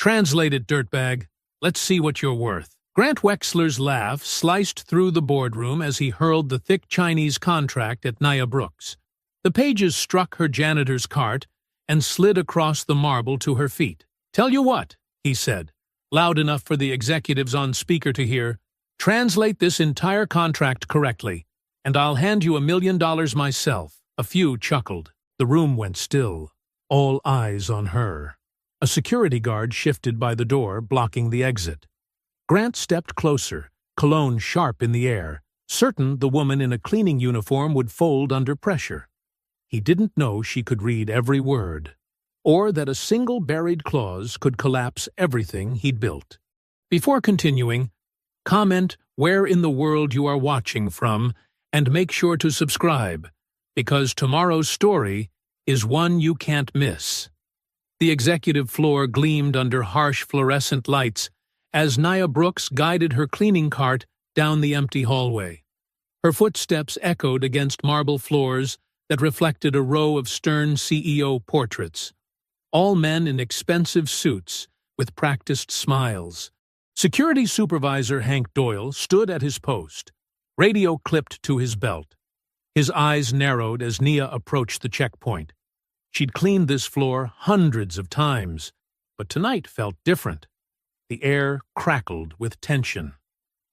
Translate it, dirtbag. Let's see what you're worth. Grant Wexler's laugh sliced through the boardroom as he hurled the thick Chinese contract at Nia Brooks. The pages struck her janitor's cart and slid across the marble to her feet. "Tell you what," he said, loud enough for the executives on speaker to hear, "translate this entire contract correctly, and I'll hand you $1 million myself." A few chuckled. The room went still, all eyes on her. A security guard shifted by the door, blocking the exit. Grant stepped closer, cologne sharp in the air, certain the woman in a cleaning uniform would fold under pressure. He didn't know she could read every word, or that a single buried clause could collapse everything he'd built. Before continuing, comment where in the world you are watching from, and make sure to subscribe, because tomorrow's story is one you can't miss. The executive floor gleamed under harsh fluorescent lights as Nia Brooks guided her cleaning cart down the empty hallway. Her footsteps echoed against marble floors that reflected a row of stern CEO portraits, all men in expensive suits with practiced smiles. Security Supervisor Hank Doyle stood at his post, radio clipped to his belt. His eyes narrowed as Nia approached the checkpoint. She'd cleaned this floor hundreds of times, but tonight felt different. The air crackled with tension.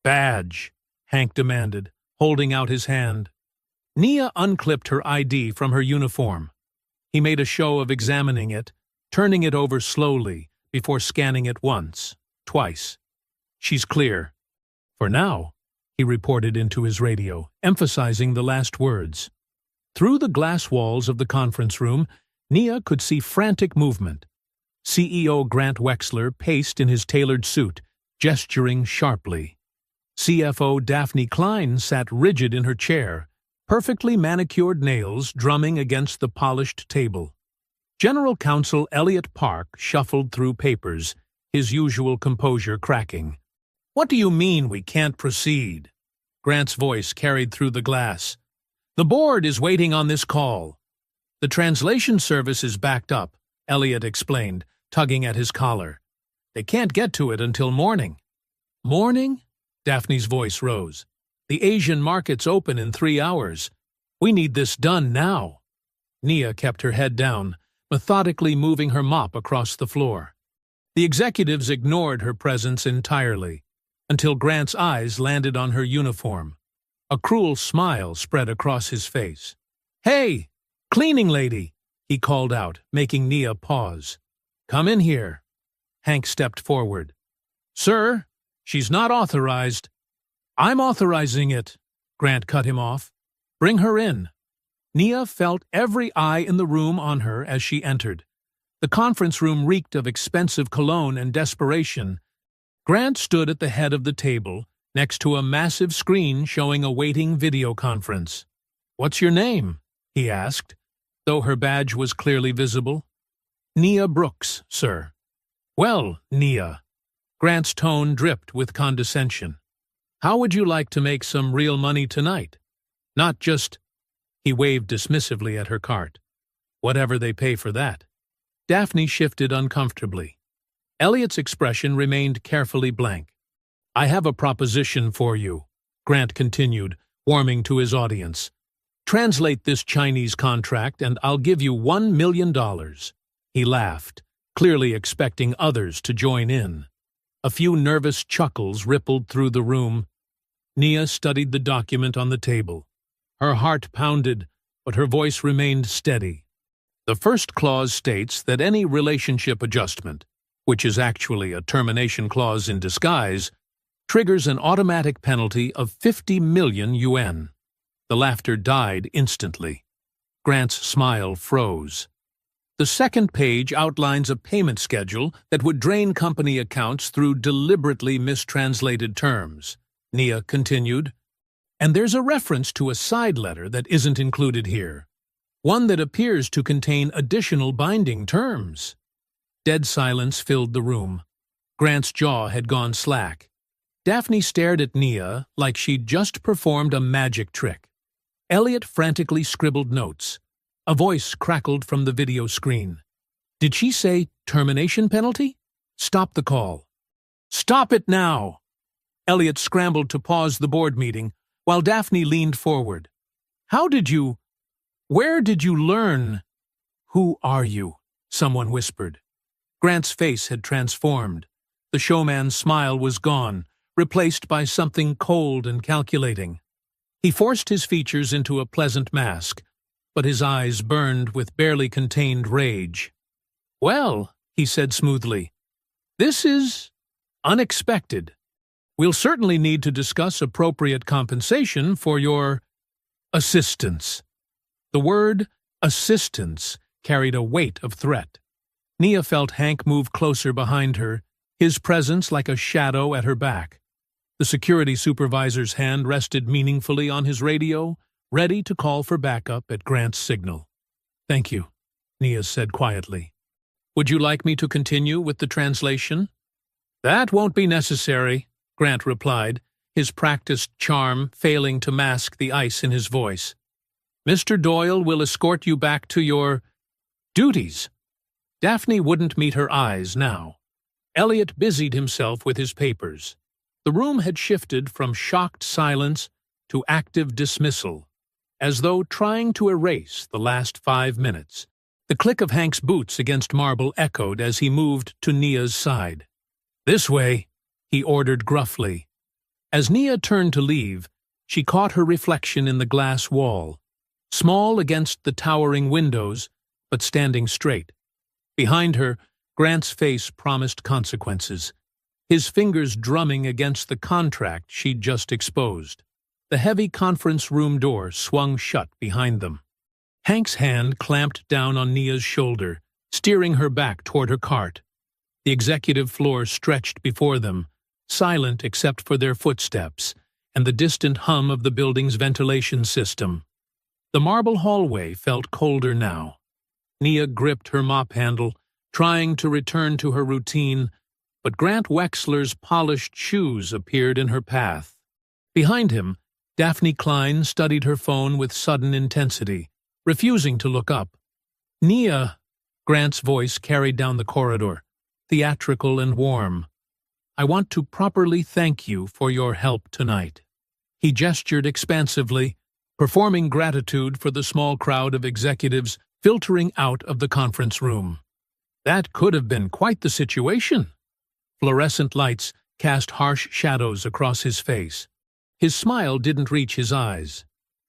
"Badge," Hank demanded, holding out his hand. Nia unclipped her ID from her uniform. He made a show of examining it, turning it over slowly before scanning it once, twice. "She's clear. For now," he reported into his radio, emphasizing the last words. Through the glass walls of the conference room, Nia could see frantic movement. CEO Grant Wexler paced in his tailored suit, gesturing sharply. CFO Daphne Klein sat rigid in her chair, perfectly manicured nails drumming against the polished table. General Counsel Elliot Park shuffled through papers, his usual composure cracking. "What do you mean we can't proceed?" Grant's voice carried through the glass. "The board is waiting on this call." "The translation service is backed up," Elliot explained, tugging at his collar. "They can't get to it until morning." "Morning?" Daphne's voice rose. "The Asian market's open in 3 hours. We need this done now." Nia kept her head down, methodically moving her mop across the floor. The executives ignored her presence entirely, until Grant's eyes landed on her uniform. A cruel smile spread across his face. "Hey, cleaning lady!" he called out, making Nia pause. "Come in here." Hank stepped forward. "Sir, she's not authorized." "I'm authorizing it," Grant cut him off. "Bring her in." Nia felt every eye in the room on her as she entered. The conference room reeked of expensive cologne and desperation. Grant stood at the head of the table, next to a massive screen showing a waiting video conference. "What's your name?" he asked, though her badge was clearly visible. "Nia Brooks, sir." "Well, Nia." Grant's tone dripped with condescension. "How would you like to make some real money tonight? Not just—" He waved dismissively at her cart. "Whatever they pay for that." Daphne shifted uncomfortably. Elliot's expression remained carefully blank. "I have a proposition for you," Grant continued, warming to his audience. "Translate this Chinese contract and I'll give you $1 million. He laughed, clearly expecting others to join in. A few nervous chuckles rippled through the room. Nia studied the document on the table. Her heart pounded, but her voice remained steady. The first clause states that any relationship adjustment, which is actually a termination clause in disguise, triggers an automatic penalty of 50 million yuan. The laughter died instantly. Grant's smile froze. The second page outlines a payment schedule that would drain company accounts through deliberately mistranslated terms, Nia continued. And there's a reference to a side letter that isn't included here, one that appears to contain additional binding terms. Dead silence filled the room. Grant's jaw had gone slack. Daphne stared at Nia like she'd just performed a magic trick. Elliot frantically scribbled notes. A voice crackled from the video screen. Did she say termination penalty? Stop the call. Stop it now! Elliot scrambled to pause the board meeting, while Daphne leaned forward. Where did you learn? Who are you? Someone whispered. Grant's face had transformed. The showman's smile was gone, replaced by something cold and calculating. He forced his features into a pleasant mask, but his eyes burned with barely contained rage. Well, he said smoothly, this is unexpected. We'll certainly need to discuss appropriate compensation for your assistance. The word assistance carried a weight of threat. Nia felt Hank move closer behind her, his presence like a shadow at her back. The security supervisor's hand rested meaningfully on his radio, ready to call for backup at Grant's signal. Thank you, Nia said quietly. Would you like me to continue with the translation? That won't be necessary, Grant replied, his practiced charm failing to mask the ice in his voice. Mr. Doyle will escort you back to your duties. Daphne wouldn't meet her eyes now. Elliot busied himself with his papers. The room had shifted from shocked silence to active dismissal, as though trying to erase the last 5 minutes. The click of Hank's boots against marble echoed as he moved to Nia's side. This way, he ordered gruffly. As Nia turned to leave, she caught her reflection in the glass wall, small against the towering windows, but standing straight. Behind her, Grant's face promised consequences, his fingers drumming against the contract she'd just exposed. The heavy conference room door swung shut behind them. Hank's hand clamped down on Nia's shoulder, steering her back toward her cart. The executive floor stretched before them, silent except for their footsteps and the distant hum of the building's ventilation system. The marble hallway felt colder now. Nia gripped her mop handle, trying to return to her routine, but Grant Wexler's polished shoes appeared in her path. Behind him, Daphne Klein studied her phone with sudden intensity, refusing to look up. Nia, Grant's voice carried down the corridor, theatrical and warm. I want to properly thank you for your help tonight. He gestured expansively, performing gratitude for the small crowd of executives filtering out of the conference room. That could have been quite the situation. Fluorescent lights cast harsh shadows across his face. His smile didn't reach his eyes.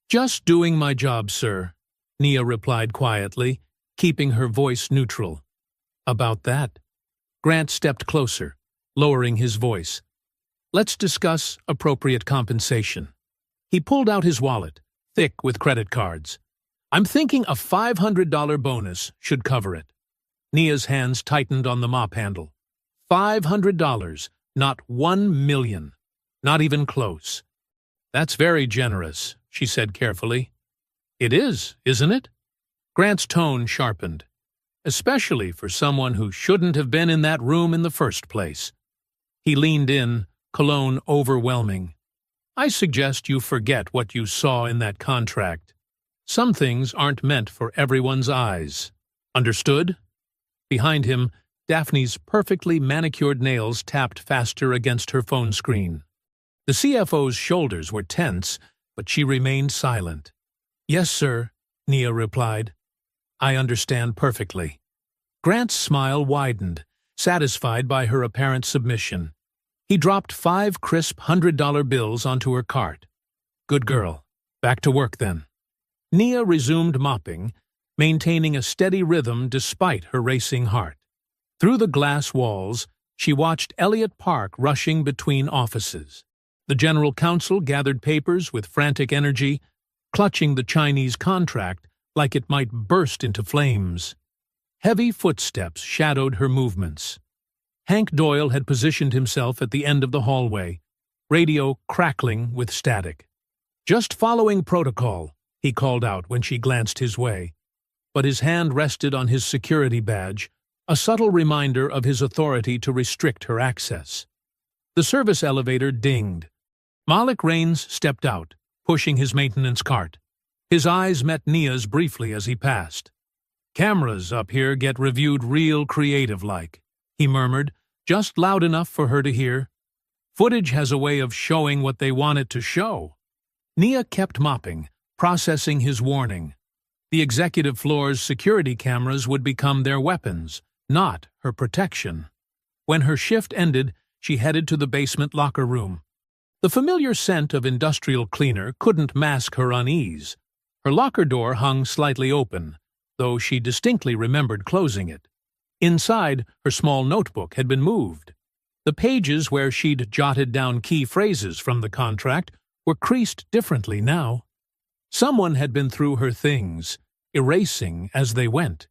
Just doing my job, sir, Nia replied quietly, keeping her voice neutral. About that. Grant stepped closer, lowering his voice. Let's discuss appropriate compensation. He pulled out his wallet, thick with credit cards. I'm thinking a $500 bonus should cover it. Nia's hands tightened on the mop handle. $500, not $1 million. Not even close. That's very generous, she said carefully. It is, isn't it? Grant's tone sharpened, especially for someone who shouldn't have been in that room in the first place. He leaned in, cologne overwhelming. I suggest you forget what you saw in that contract. Some things aren't meant for everyone's eyes. Understood? Behind him, Daphne's perfectly manicured nails tapped faster against her phone screen. The CFO's shoulders were tense, but she remained silent. Yes, sir, Nia replied. I understand perfectly. Grant's smile widened, satisfied by her apparent submission. He dropped 5 crisp $100 bills onto her cart. Good girl. Back to work then. Nia resumed mopping, maintaining a steady rhythm despite her racing heart. Through the glass walls, she watched Elliott Park rushing between offices. The general counsel gathered papers with frantic energy, clutching the Chinese contract like it might burst into flames. Heavy footsteps shadowed her movements. Hank Doyle had positioned himself at the end of the hallway, radio crackling with static. Just following protocol, he called out when she glanced his way, but his hand rested on his security badge, a subtle reminder of his authority to restrict her access. The service elevator dinged. Malik Raines stepped out, pushing his maintenance cart. His eyes met Nia's briefly as he passed. Cameras up here get reviewed real creative-like, he murmured, just loud enough for her to hear. Footage has a way of showing what they want it to show. Nia kept mopping, processing his warning. The executive floor's security cameras would become their weapons, not her protection. When her shift ended, she headed to the basement locker room. The familiar scent of industrial cleaner couldn't mask her unease. Her locker door hung slightly open, though she distinctly remembered closing it. Inside, her small notebook had been moved. The pages where she'd jotted down key phrases from the contract were creased differently now. Someone had been through her things, erasing as they went.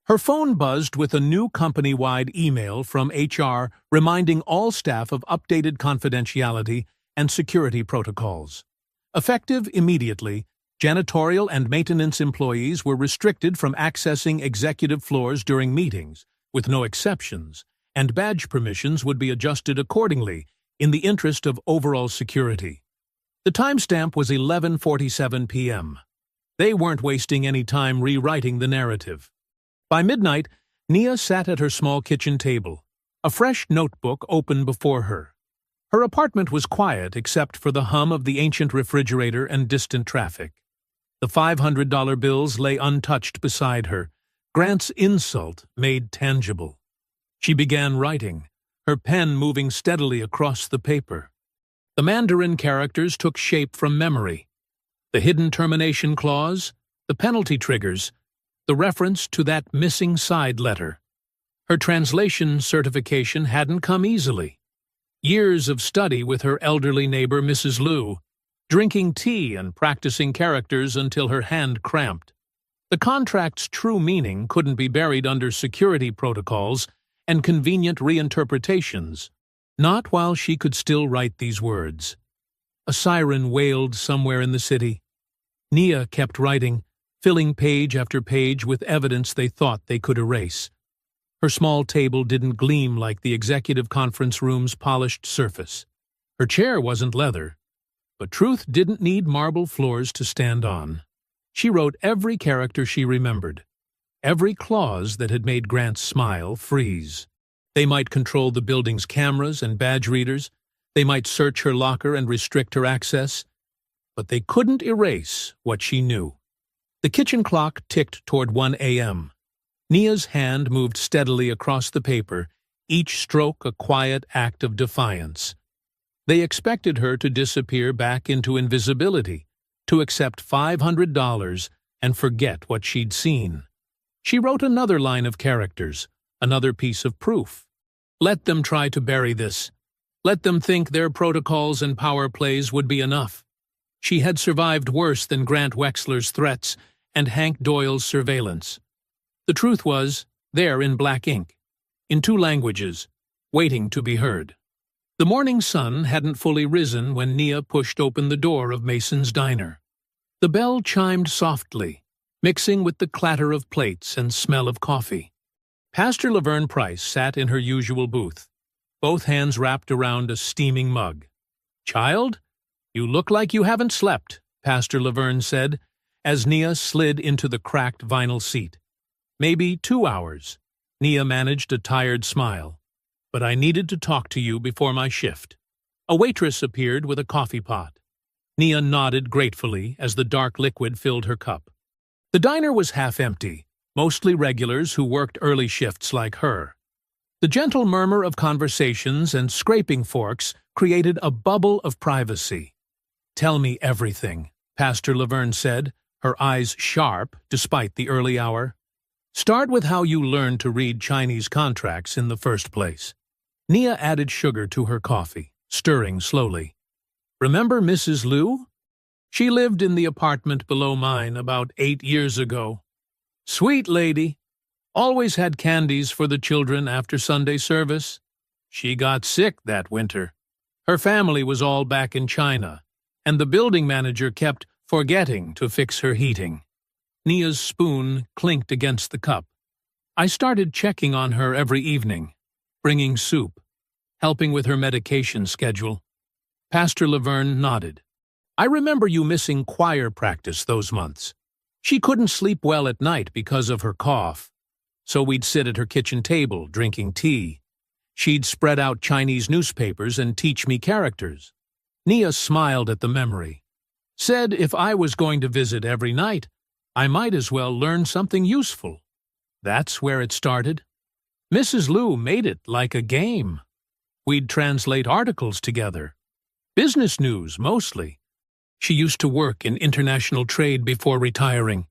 Her phone buzzed with a new company-wide email from HR reminding all staff of updated confidentiality and security protocols. Effective immediately, janitorial and maintenance employees were restricted from accessing executive floors during meetings, with no exceptions, and badge permissions would be adjusted accordingly in the interest of overall security. The timestamp was 11:47 p.m. They weren't wasting any time rewriting the narrative. By midnight, Nia sat at her small kitchen table, a fresh notebook open before her. Her apartment was quiet except for the hum of the ancient refrigerator and distant traffic. The $500 bills lay untouched beside her, Grant's insult made tangible. She began writing, her pen moving steadily across the paper. The Mandarin characters took shape from memory. The hidden termination clause, the penalty triggers, the reference to that missing side letter. Her translation certification hadn't come easily. Years of study with her elderly neighbor Mrs. Liu, drinking tea and practicing characters until her hand cramped. The contract's true meaning couldn't be buried under security protocols and convenient reinterpretations, not while she could still write these words. A siren wailed somewhere in the city. Nia kept writing, filling page after page with evidence they thought they could erase. Her small table didn't gleam like the executive conference room's polished surface. Her chair wasn't leather, but truth didn't need marble floors to stand on. She wrote every character she remembered, every clause that had made Grant's smile freeze. They might control the building's cameras and badge readers, they might search her locker and restrict her access, but they couldn't erase what she knew. The kitchen clock ticked toward 1 a.m. Nia's hand moved steadily across the paper, each stroke a quiet act of defiance. They expected her to disappear back into invisibility, to accept $500 and forget what she'd seen. She wrote another line of characters, another piece of proof. Let them try to bury this. Let them think their protocols and power plays would be enough. She had survived worse than Grant Wexler's threats and Hank Doyle's surveillance. The truth was, there in black ink, in 2 languages, waiting to be heard. The morning sun hadn't fully risen when Nia pushed open the door of Mason's diner. The bell chimed softly, mixing with the clatter of plates and smell of coffee. Pastor Laverne Price sat in her usual booth, both hands wrapped around a steaming mug. "Child, you look like you haven't slept," Pastor Laverne said, as Nia slid into the cracked vinyl seat. "Maybe 2 hours." Nia managed a tired smile. "But I needed to talk to you before my shift." A waitress appeared with a coffee pot. Nia nodded gratefully as the dark liquid filled her cup. The diner was half empty, mostly regulars who worked early shifts like her. The gentle murmur of conversations and scraping forks created a bubble of privacy. "Tell me everything," Pastor Laverne said, her eyes sharp despite the early hour. "Start with how you learned to read Chinese contracts in the first place." Nia added sugar to her coffee, stirring slowly. "Remember Mrs. Liu? She lived in the apartment below mine about 8 years ago. Sweet lady. Always had candies for the children after Sunday service. She got sick that winter. Her family was all back in China, and the building manager kept forgetting to fix her heating." Nia's spoon clinked against the cup. "I started checking on her every evening, bringing soup, helping with her medication schedule." Pastor Laverne nodded. "I remember you missing choir practice those months. She couldn't sleep well at night because of her cough, so we'd sit at her kitchen table drinking tea. She'd spread out Chinese newspapers and teach me characters. Nia smiled at the memory. Said if I was going to visit every night, I might as well learn something useful. That's where it started. Mrs. Liu made it like a game. We'd translate articles together. Business news, mostly. She used to work in international trade before retiring.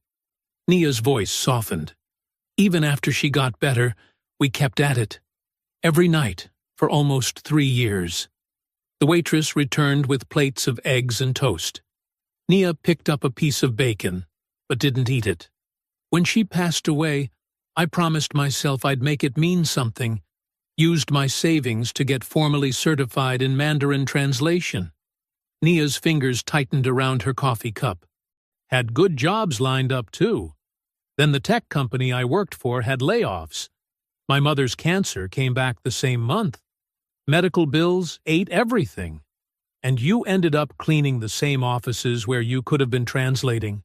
Nia's voice softened. Even after she got better, we kept at it. Every night, for almost 3 years. The waitress returned with plates of eggs and toast. Nia picked up a piece of bacon, but didn't eat it. When she passed away, I promised myself I'd make it mean something, used my savings to get formally certified in Mandarin translation. Nia's fingers tightened around her coffee cup. Had good jobs lined up, too. Then the tech company I worked for had layoffs. My mother's cancer came back the same month. Medical bills ate everything. And you ended up cleaning the same offices where you could have been translating.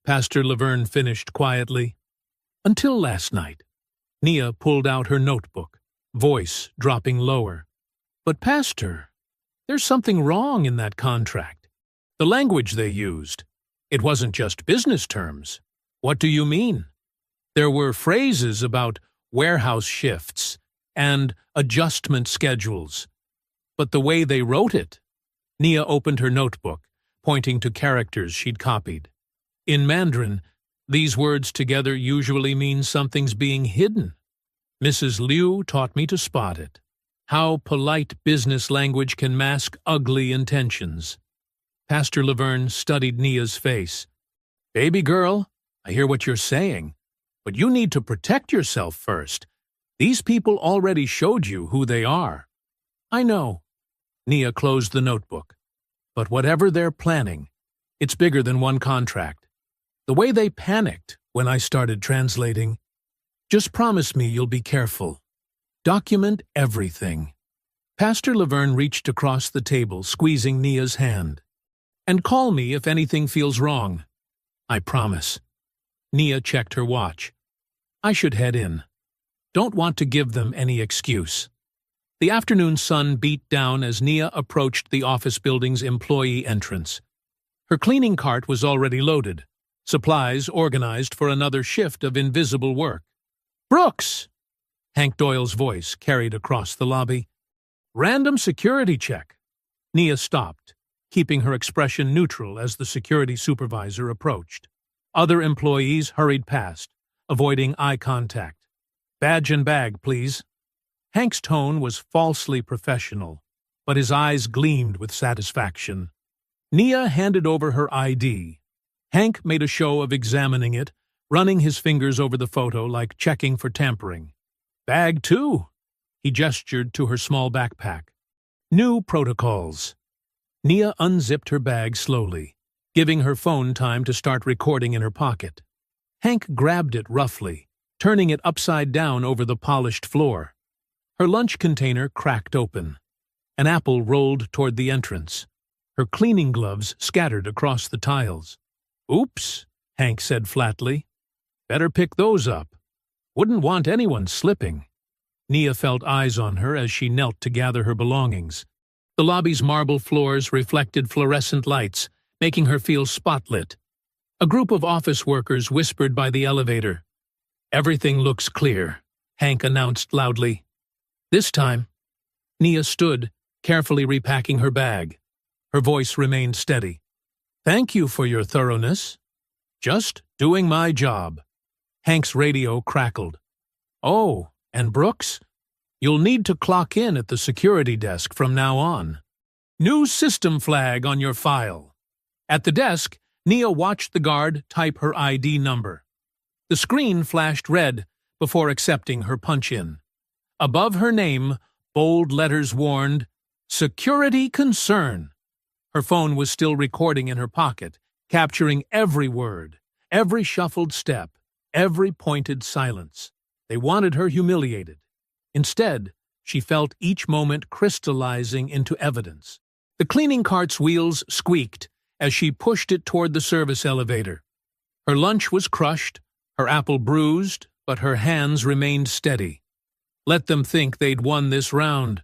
Pastor Laverne finished quietly. Until last night. Nia pulled out her notebook, voice dropping lower. But Pastor, there's something wrong in that contract. The language they used. It wasn't just business terms. What do you mean? There were phrases about warehouse shifts and adjustment schedules. But the way they wrote it. Nia opened her notebook, pointing to characters she'd copied. In Mandarin, these words together usually mean something's being hidden. Mrs. Liu taught me to spot it. How polite business language can mask ugly intentions. Pastor Laverne studied Nia's face. Baby girl, I hear what you're saying, but you need to protect yourself first. These people already showed you who they are. I know. Nia closed the notebook. But whatever they're planning, it's bigger than one contract. The way they panicked when I started translating. Just promise me you'll be careful. Document everything. Pastor Laverne reached across the table, squeezing Nia's hand. And call me if anything feels wrong. I promise. Nia checked her watch. I should head in. Don't want to give them any excuse. The afternoon sun beat down as Nia approached the office building's employee entrance. Her cleaning cart was already loaded, supplies organized for another shift of invisible work. Brooks! Hank Doyle's voice carried across the lobby. Random security check. Nia stopped, keeping her expression neutral as the security supervisor approached. Other employees hurried past, avoiding eye contact. Badge and bag, please. Hank's tone was falsely professional, but his eyes gleamed with satisfaction. Nia handed over her ID. Hank made a show of examining it, running his fingers over the photo like checking for tampering. Bag, too. He gestured to her small backpack. New protocols. Nia unzipped her bag slowly, giving her phone time to start recording in her pocket. Hank grabbed it roughly, turning it upside down over the polished floor. Her lunch container cracked open. An apple rolled toward the entrance. Her cleaning gloves scattered across the tiles. Oops, Hank said flatly. Better pick those up. Wouldn't want anyone slipping. Nia felt eyes on her as she knelt to gather her belongings. The lobby's marble floors reflected fluorescent lights, making her feel spotlit. A group of office workers whispered by the elevator. Everything looks clear, Hank announced loudly. This time, Nia stood, carefully repacking her bag. Her voice remained steady. Thank you for your thoroughness. Just doing my job. Hank's radio crackled. Oh, and Brooks? You'll need to clock in at the security desk from now on. New system flag on your file. At the desk, Nia watched the guard type her ID number. The screen flashed red before accepting her punch-in. Above her name, bold letters warned, Security Concern. Her phone was still recording in her pocket, capturing every word, every shuffled step, every pointed silence. They wanted her humiliated. Instead, she felt each moment crystallizing into evidence. The cleaning cart's wheels squeaked as she pushed it toward the service elevator. Her lunch was crushed, her apple bruised, but her hands remained steady. Let them think they'd won this round.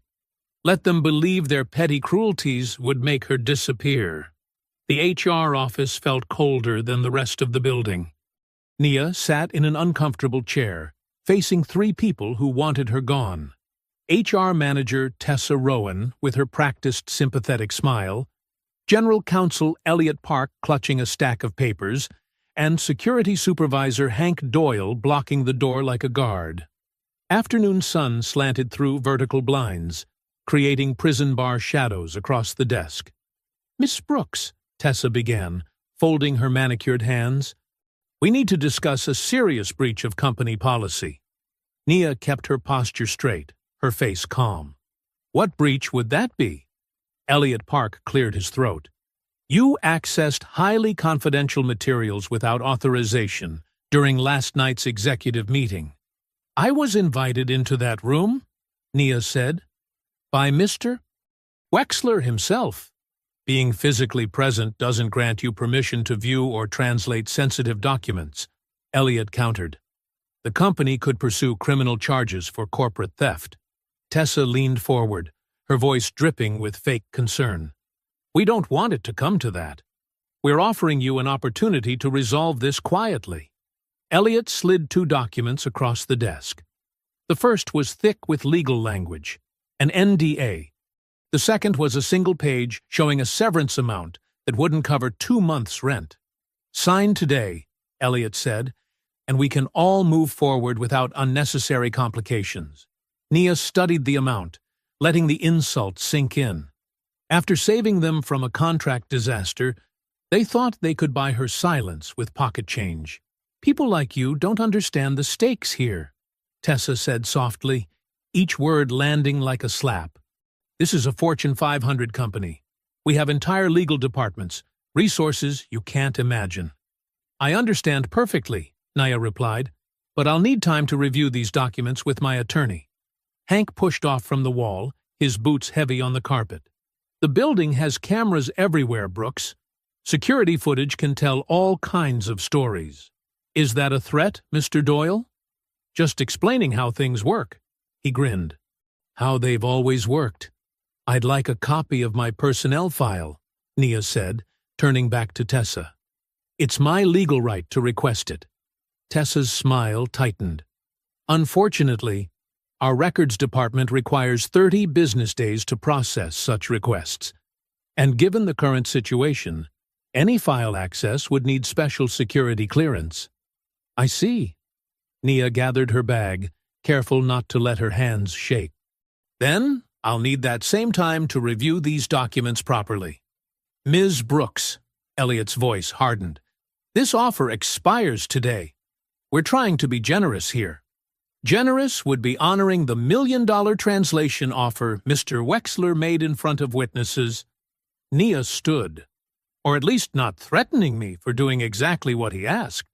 Let them believe their petty cruelties would make her disappear. The HR office felt colder than the rest of the building. Nia sat in an uncomfortable chair, facing 3 people who wanted her gone. HR Manager Tessa Rowan, with her practiced sympathetic smile, General Counsel Elliot Park clutching a stack of papers, and Security Supervisor Hank Doyle blocking the door like a guard. Afternoon sun slanted through vertical blinds, creating prison bar shadows across the desk. "Miss Brooks," Tessa began, folding her manicured hands, "we need to discuss a serious breach of company policy." Nia kept her posture straight, her face calm. "What breach would that be?" Elliot Park cleared his throat. "You accessed highly confidential materials without authorization during last night's executive meeting." "I was invited into that room," Nia said, "by Mr. Wexler himself. Being physically present doesn't grant you permission to view or translate sensitive documents," Elliot countered. "The company could pursue criminal charges for corporate theft." Tessa leaned forward, her voice dripping with fake concern. "We don't want it to come to that. We're offering you an opportunity to resolve this quietly." Elliot slid 2 documents across the desk. The first was thick with legal language, an NDA. The second was a single page showing a severance amount that wouldn't cover 2 months' rent. "Sign today," Elliot said, "and we can all move forward without unnecessary complications." Nia studied the amount, letting the insult sink in. After saving them from a contract disaster, they thought they could buy her silence with pocket change. "People like you don't understand the stakes here," Tessa said softly, each word landing like a slap. "This is a Fortune 500 company. We have entire legal departments, resources you can't imagine." "I understand perfectly," Nia replied, "but I'll need time to review these documents with my attorney." Hank pushed off from the wall, his boots heavy on the carpet. "The building has cameras everywhere, Brooks. Security footage can tell all kinds of stories." "Is that a threat, Mr. Doyle?" "Just explaining how things work." He grinned. "How they've always worked. I'd like a copy of my personnel file," Nia said, turning back to Tessa. "It's my legal right to request it." Tessa's smile tightened. "Unfortunately, our records department requires 30 business days to process such requests, and given the current situation, any file access would need special security clearance." "I see." Nia gathered her bag, careful not to let her hands shake. "Then I'll need that same time to review these documents properly." "Ms. Brooks," Elliot's voice hardened, "this offer expires today. We're trying to be generous here. Generous would be honoring the $1 million translation offer Mr. Wexler made in front of witnesses." Nia stood, "Or at least not threatening me for doing exactly what he asked."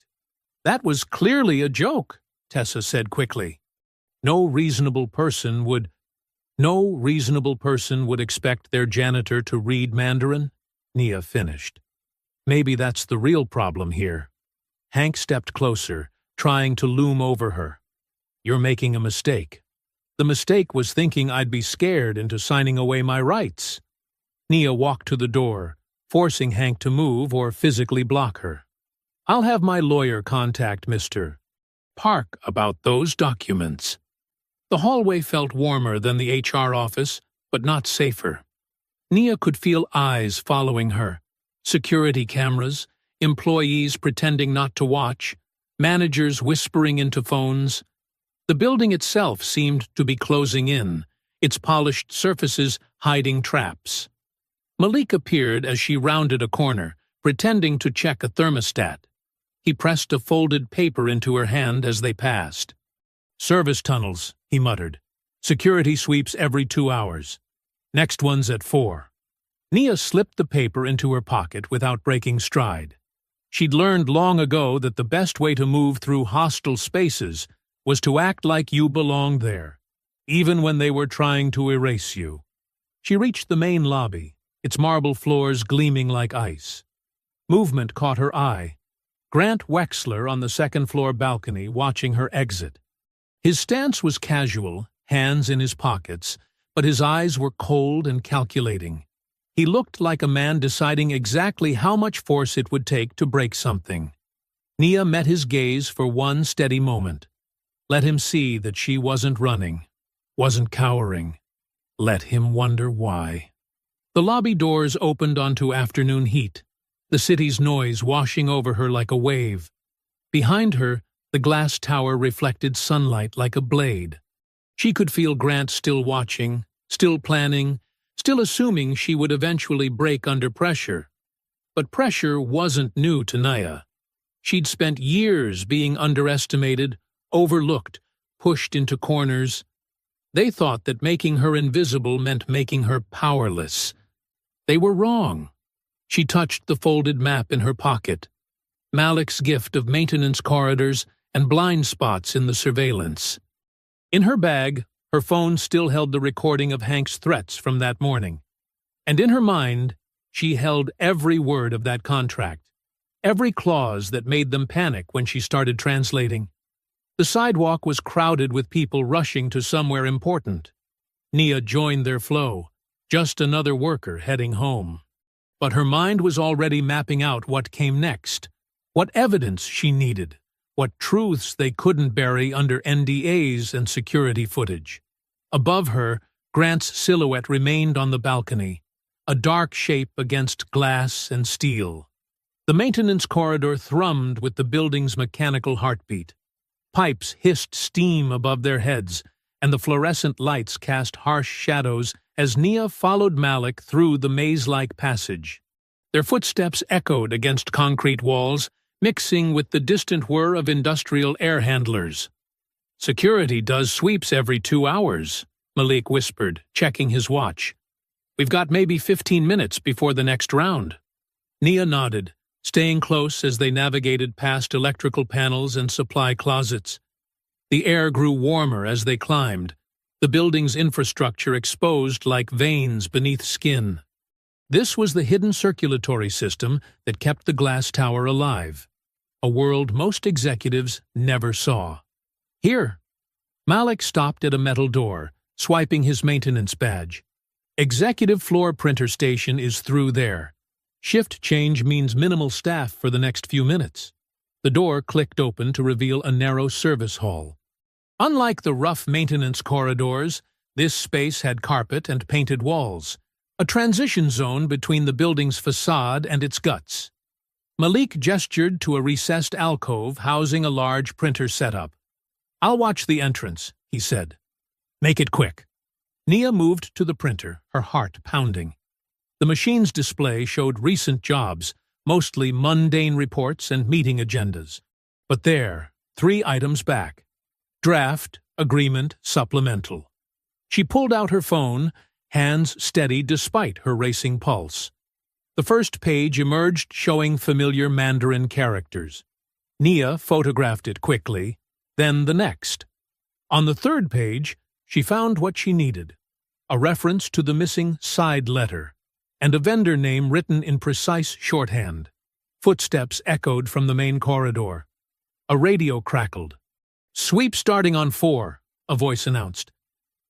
"That was clearly a joke," Tessa said quickly. No reasonable person would expect their janitor to read Mandarin," Nia finished. "Maybe that's the real problem here." Hank stepped closer, trying to loom over her. "You're making a mistake." "The mistake was thinking I'd be scared into signing away my rights." Nia walked to the door, forcing Hank to move or physically block her. "I'll have my lawyer contact Mr. Park about those documents." The hallway felt warmer than the HR office, but not safer. Nia could feel eyes following her, security cameras, employees pretending not to watch, managers whispering into phones. The building itself seemed to be closing in, its polished surfaces hiding traps. Malik appeared as she rounded a corner, pretending to check a thermostat. He pressed a folded paper into her hand as they passed. "Service tunnels," he muttered. "Security sweeps every 2 hours. Next one's at 4. Nia slipped the paper into her pocket without breaking stride. She'd learned long ago that the best way to move through hostile spaces was to act like you belonged there, even when they were trying to erase you. She reached the main lobby, its marble floors gleaming like ice. Movement caught her eye. Grant Wexler on the second-floor balcony watching her exit. His stance was casual, hands in his pockets, but his eyes were cold and calculating. He looked like a man deciding exactly how much force it would take to break something. Nia met his gaze for one steady moment. Let him see that she wasn't running, wasn't cowering. Let him wonder why. The lobby doors opened onto afternoon heat, the city's noise washing over her like a wave. Behind her, the glass tower reflected sunlight like a blade. She could feel Grant still watching, still planning, still assuming she would eventually break under pressure. But pressure wasn't new to Nia. She'd spent years being underestimated, overlooked, pushed into corners. They thought that making her invisible meant making her powerless. They were wrong. She touched the folded map in her pocket. Malik's gift of maintenance corridors and blind spots in the surveillance. In her bag, her phone still held the recording of Hank's threats from that morning. And in her mind, she held every word of that contract, every clause that made them panic when she started translating. The sidewalk was crowded with people rushing to somewhere important. Nia joined their flow, just another worker heading home. But her mind was already mapping out what came next, what evidence she needed, what truths they couldn't bury under NDAs and security footage. Above her, Grant's silhouette remained on the balcony, a dark shape against glass and steel. The maintenance corridor thrummed with the building's mechanical heartbeat. Pipes hissed steam above their heads, and the fluorescent lights cast harsh shadows as Nia followed Malik through the maze-like passage. Their footsteps echoed against concrete walls, mixing with the distant whir of industrial air handlers. "Security does sweeps every 2 hours," Malik whispered, checking his watch. "We've got maybe 15 minutes before the next round." Nia nodded, staying close as they navigated past electrical panels and supply closets. The air grew warmer as they climbed, the building's infrastructure exposed like veins beneath skin. This was the hidden circulatory system that kept the glass tower alive, a world most executives never saw. "Here." Malik stopped at a metal door, swiping his maintenance badge. "Executive floor printer station is through there. Shift change means minimal staff for the next few minutes." The door clicked open to reveal a narrow service hall. Unlike the rough maintenance corridors, this space had carpet and painted walls, a transition zone between the building's facade and its guts. Malik gestured to a recessed alcove housing a large printer setup. "I'll watch the entrance," he said. "Make it quick." Nia moved to the printer, her heart pounding. The machine's display showed recent jobs, mostly mundane reports and meeting agendas. But there, 3 items back: draft, agreement, supplemental. She pulled out her phone, hands steady despite her racing pulse. The first page emerged showing familiar Mandarin characters. Nia photographed it quickly, then the next. On the 3rd page, she found what she needed: a reference to the missing side letter, and a vendor name written in precise shorthand. Footsteps echoed from the main corridor. A radio crackled. "Sweep starting on 4, a voice announced.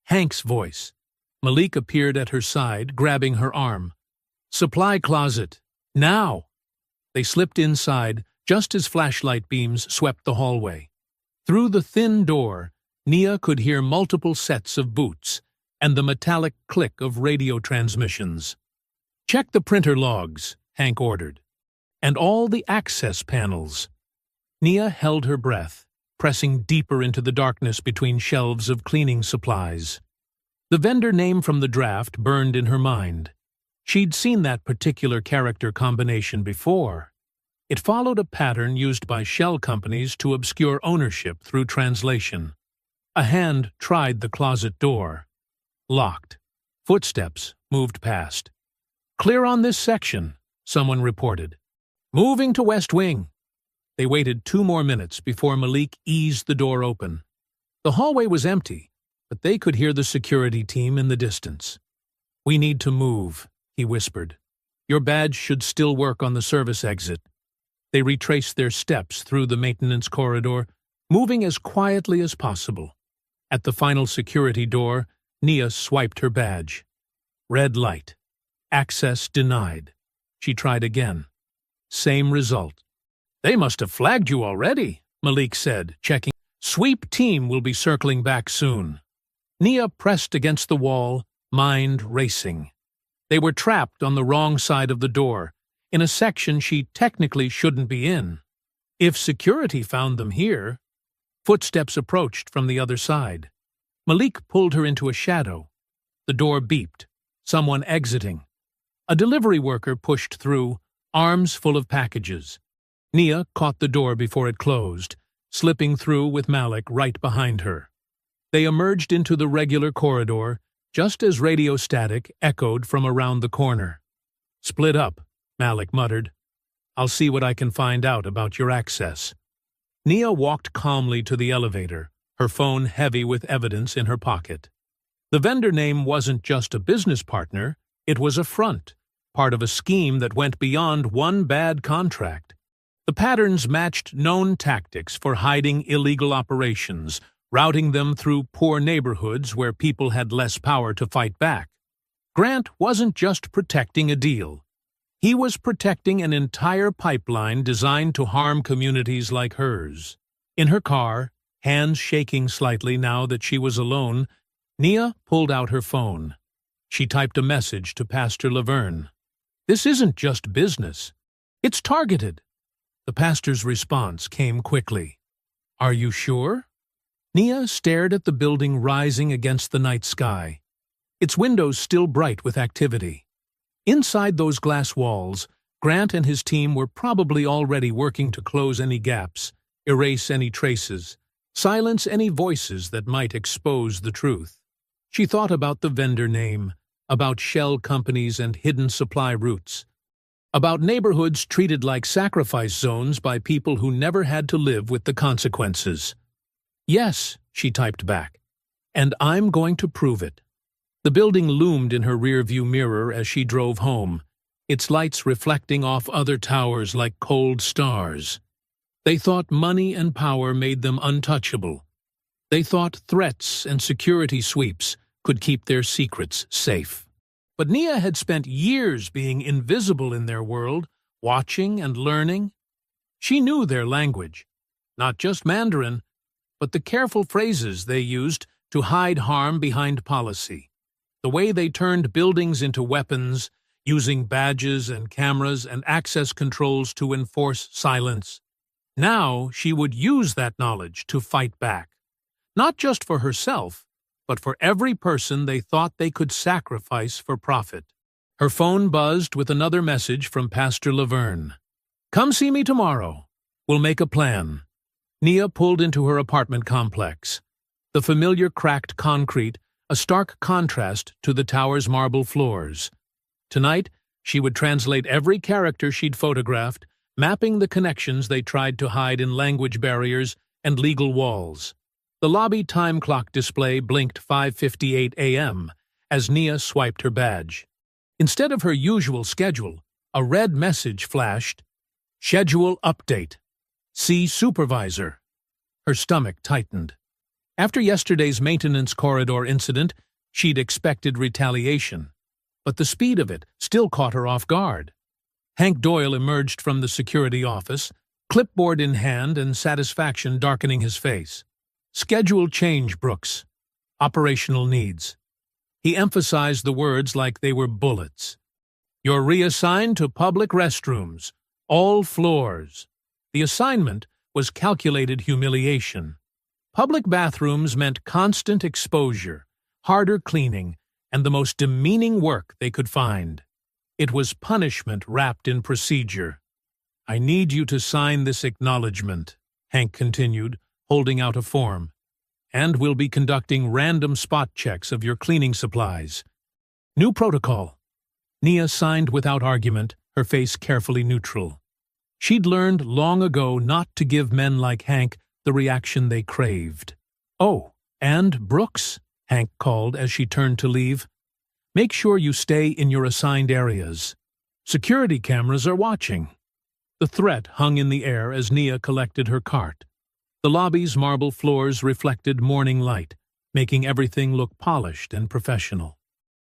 Hank's voice. Malik appeared at her side, grabbing her arm. "Supply closet. Now!" They slipped inside, just as flashlight beams swept the hallway. Through the thin door, Nia could hear multiple sets of boots, and the metallic click of radio transmissions. "Check the printer logs," Hank ordered. "And all the access panels." Nia held her breath, pressing deeper into the darkness between shelves of cleaning supplies. The vendor name from the draft burned in her mind. She'd seen that particular character combination before. It followed a pattern used by shell companies to obscure ownership through translation. A hand tried the closet door. Locked. Footsteps moved past. "Clear on this section," someone reported. "Moving to West Wing." They waited 2 more minutes before Malik eased the door open. The hallway was empty, but they could hear the security team in the distance. "We need to move," he whispered. "Your badge should still work on the service exit." They retraced their steps through the maintenance corridor, moving as quietly as possible. At the final security door, Nia swiped her badge. Red light. Access denied. She tried again. Same result. "They must have flagged you already," Malik said, checking. "Sweep team will be circling back soon." Nia pressed against the wall, mind racing. They were trapped on the wrong side of the door, in a section she technically shouldn't be in. If security found them here... Footsteps approached from the other side. Malik pulled her into a shadow. The door beeped. Someone exiting. A delivery worker pushed through, arms full of packages. Nia caught the door before it closed, slipping through with Malik right behind her. They emerged into the regular corridor, just as radio static echoed from around the corner. "Split up," Malik muttered. "I'll see what I can find out about your access." Nia walked calmly to the elevator, her phone heavy with evidence in her pocket. The vendor name wasn't just a business partner, it was a front, part of a scheme that went beyond one bad contract. The patterns matched known tactics for hiding illegal operations, routing them through poor neighborhoods where people had less power to fight back. Grant wasn't just protecting a deal. He was protecting an entire pipeline designed to harm communities like hers. In her car, hands shaking slightly now that she was alone, Nia pulled out her phone. She typed a message to Pastor Laverne. "This isn't just business. It's targeted." The pastor's response came quickly. "Are you sure?" Nia stared at the building rising against the night sky, its windows still bright with activity. Inside those glass walls, Grant and his team were probably already working to close any gaps, erase any traces, silence any voices that might expose the truth. She thought about the vendor name, about shell companies and hidden supply routes, about neighborhoods treated like sacrifice zones by people who never had to live with the consequences. "Yes," she typed back, "and I'm going to prove it." The building loomed in her rear-view mirror as she drove home, its lights reflecting off other towers like cold stars. They thought money and power made them untouchable. They thought threats and security sweeps could keep their secrets safe. But Nia had spent years being invisible in their world, watching and learning. She knew their language, not just Mandarin, but the careful phrases they used to hide harm behind policy. The way they turned buildings into weapons, using badges and cameras and access controls to enforce silence. Now she would use that knowledge to fight back, not just for herself, but for every person they thought they could sacrifice for profit. Her phone buzzed with another message from Pastor Laverne. "Come see me tomorrow. We'll make a plan." Nia pulled into her apartment complex. The familiar cracked concrete, a stark contrast to the tower's marble floors. Tonight, she would translate every character she'd photographed, mapping the connections they tried to hide in language barriers and legal walls. The lobby time clock display blinked 5:58 a.m. as Nia swiped her badge. Instead of her usual schedule, a red message flashed, "Schedule update. See supervisor." Her stomach tightened. After yesterday's maintenance corridor incident, she'd expected retaliation. But the speed of it still caught her off guard. Hank Doyle emerged from the security office, clipboard in hand and satisfaction darkening his face. "Schedule change, Brooks. Operational needs." He emphasized the words like they were bullets. "You're reassigned to public restrooms, all floors." The assignment was calculated humiliation. Public bathrooms meant constant exposure, harder cleaning, and the most demeaning work they could find. It was punishment wrapped in procedure. "I need you to sign this acknowledgement," Hank continued, holding out a form. "And we'll be conducting random spot checks of your cleaning supplies." "New protocol." Nia signed without argument, her face carefully neutral. She'd learned long ago not to give men like Hank the reaction they craved. "Oh, and Brooks," Hank called as she turned to leave. "Make sure you stay in your assigned areas. Security cameras are watching." The threat hung in the air as Nia collected her cart. The lobby's marble floors reflected morning light, making everything look polished and professional.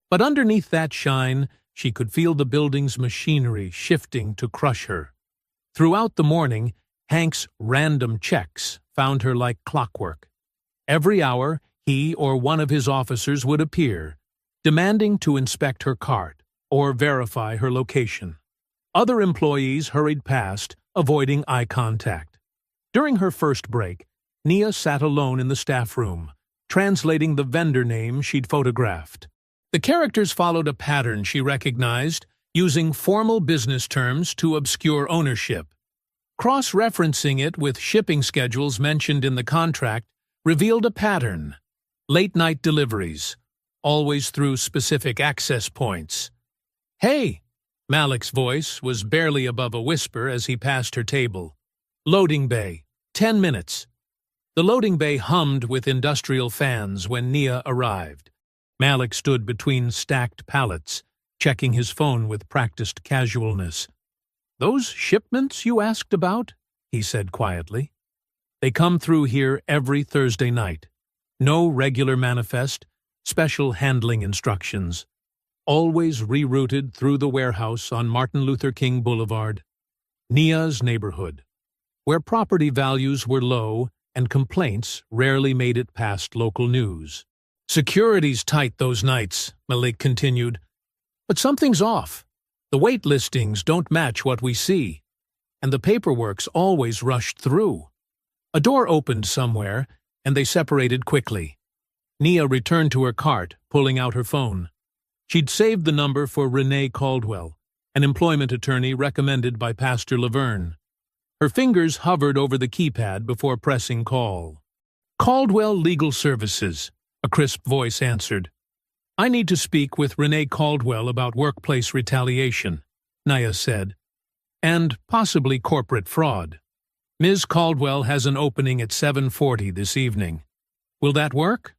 But underneath that shine, she could feel the building's machinery shifting to crush her. Throughout the morning, Hank's random checks found her like clockwork. Every hour, he or one of his officers would appear, demanding to inspect her cart or verify her location. Other employees hurried past, avoiding eye contact. During her first break, Nia sat alone in the staff room, translating the vendor name she'd photographed. The characters followed a pattern she recognized, using formal business terms to obscure ownership. Cross-referencing it with shipping schedules mentioned in the contract revealed a pattern: late-night deliveries, always through specific access points. "Hey!" Malik's voice was barely above a whisper as he passed her table. "Loading bay, 10 minutes." The loading bay hummed with industrial fans when Nia arrived. Malik stood between stacked pallets, checking his phone with practiced casualness. "Those shipments you asked about?" he said quietly. "They come through here every Thursday night. No regular manifest, special handling instructions. Always rerouted through the warehouse on Martin Luther King Boulevard, Nia's neighborhood, where property values were low and complaints rarely made it past local news. Security's tight those nights," Malik continued. "But something's off. The wait listings don't match what we see, and the paperwork's always rushed through." A door opened somewhere, and they separated quickly. Nia returned to her cart, pulling out her phone. She'd saved the number for Renee Caldwell, an employment attorney recommended by Pastor Laverne. Her fingers hovered over the keypad before pressing call. "Caldwell Legal Services," a crisp voice answered. "I need to speak with Renee Caldwell about workplace retaliation," Nia said, "and possibly corporate fraud. Ms. Caldwell has an opening at 7:40 this evening. Will that work?"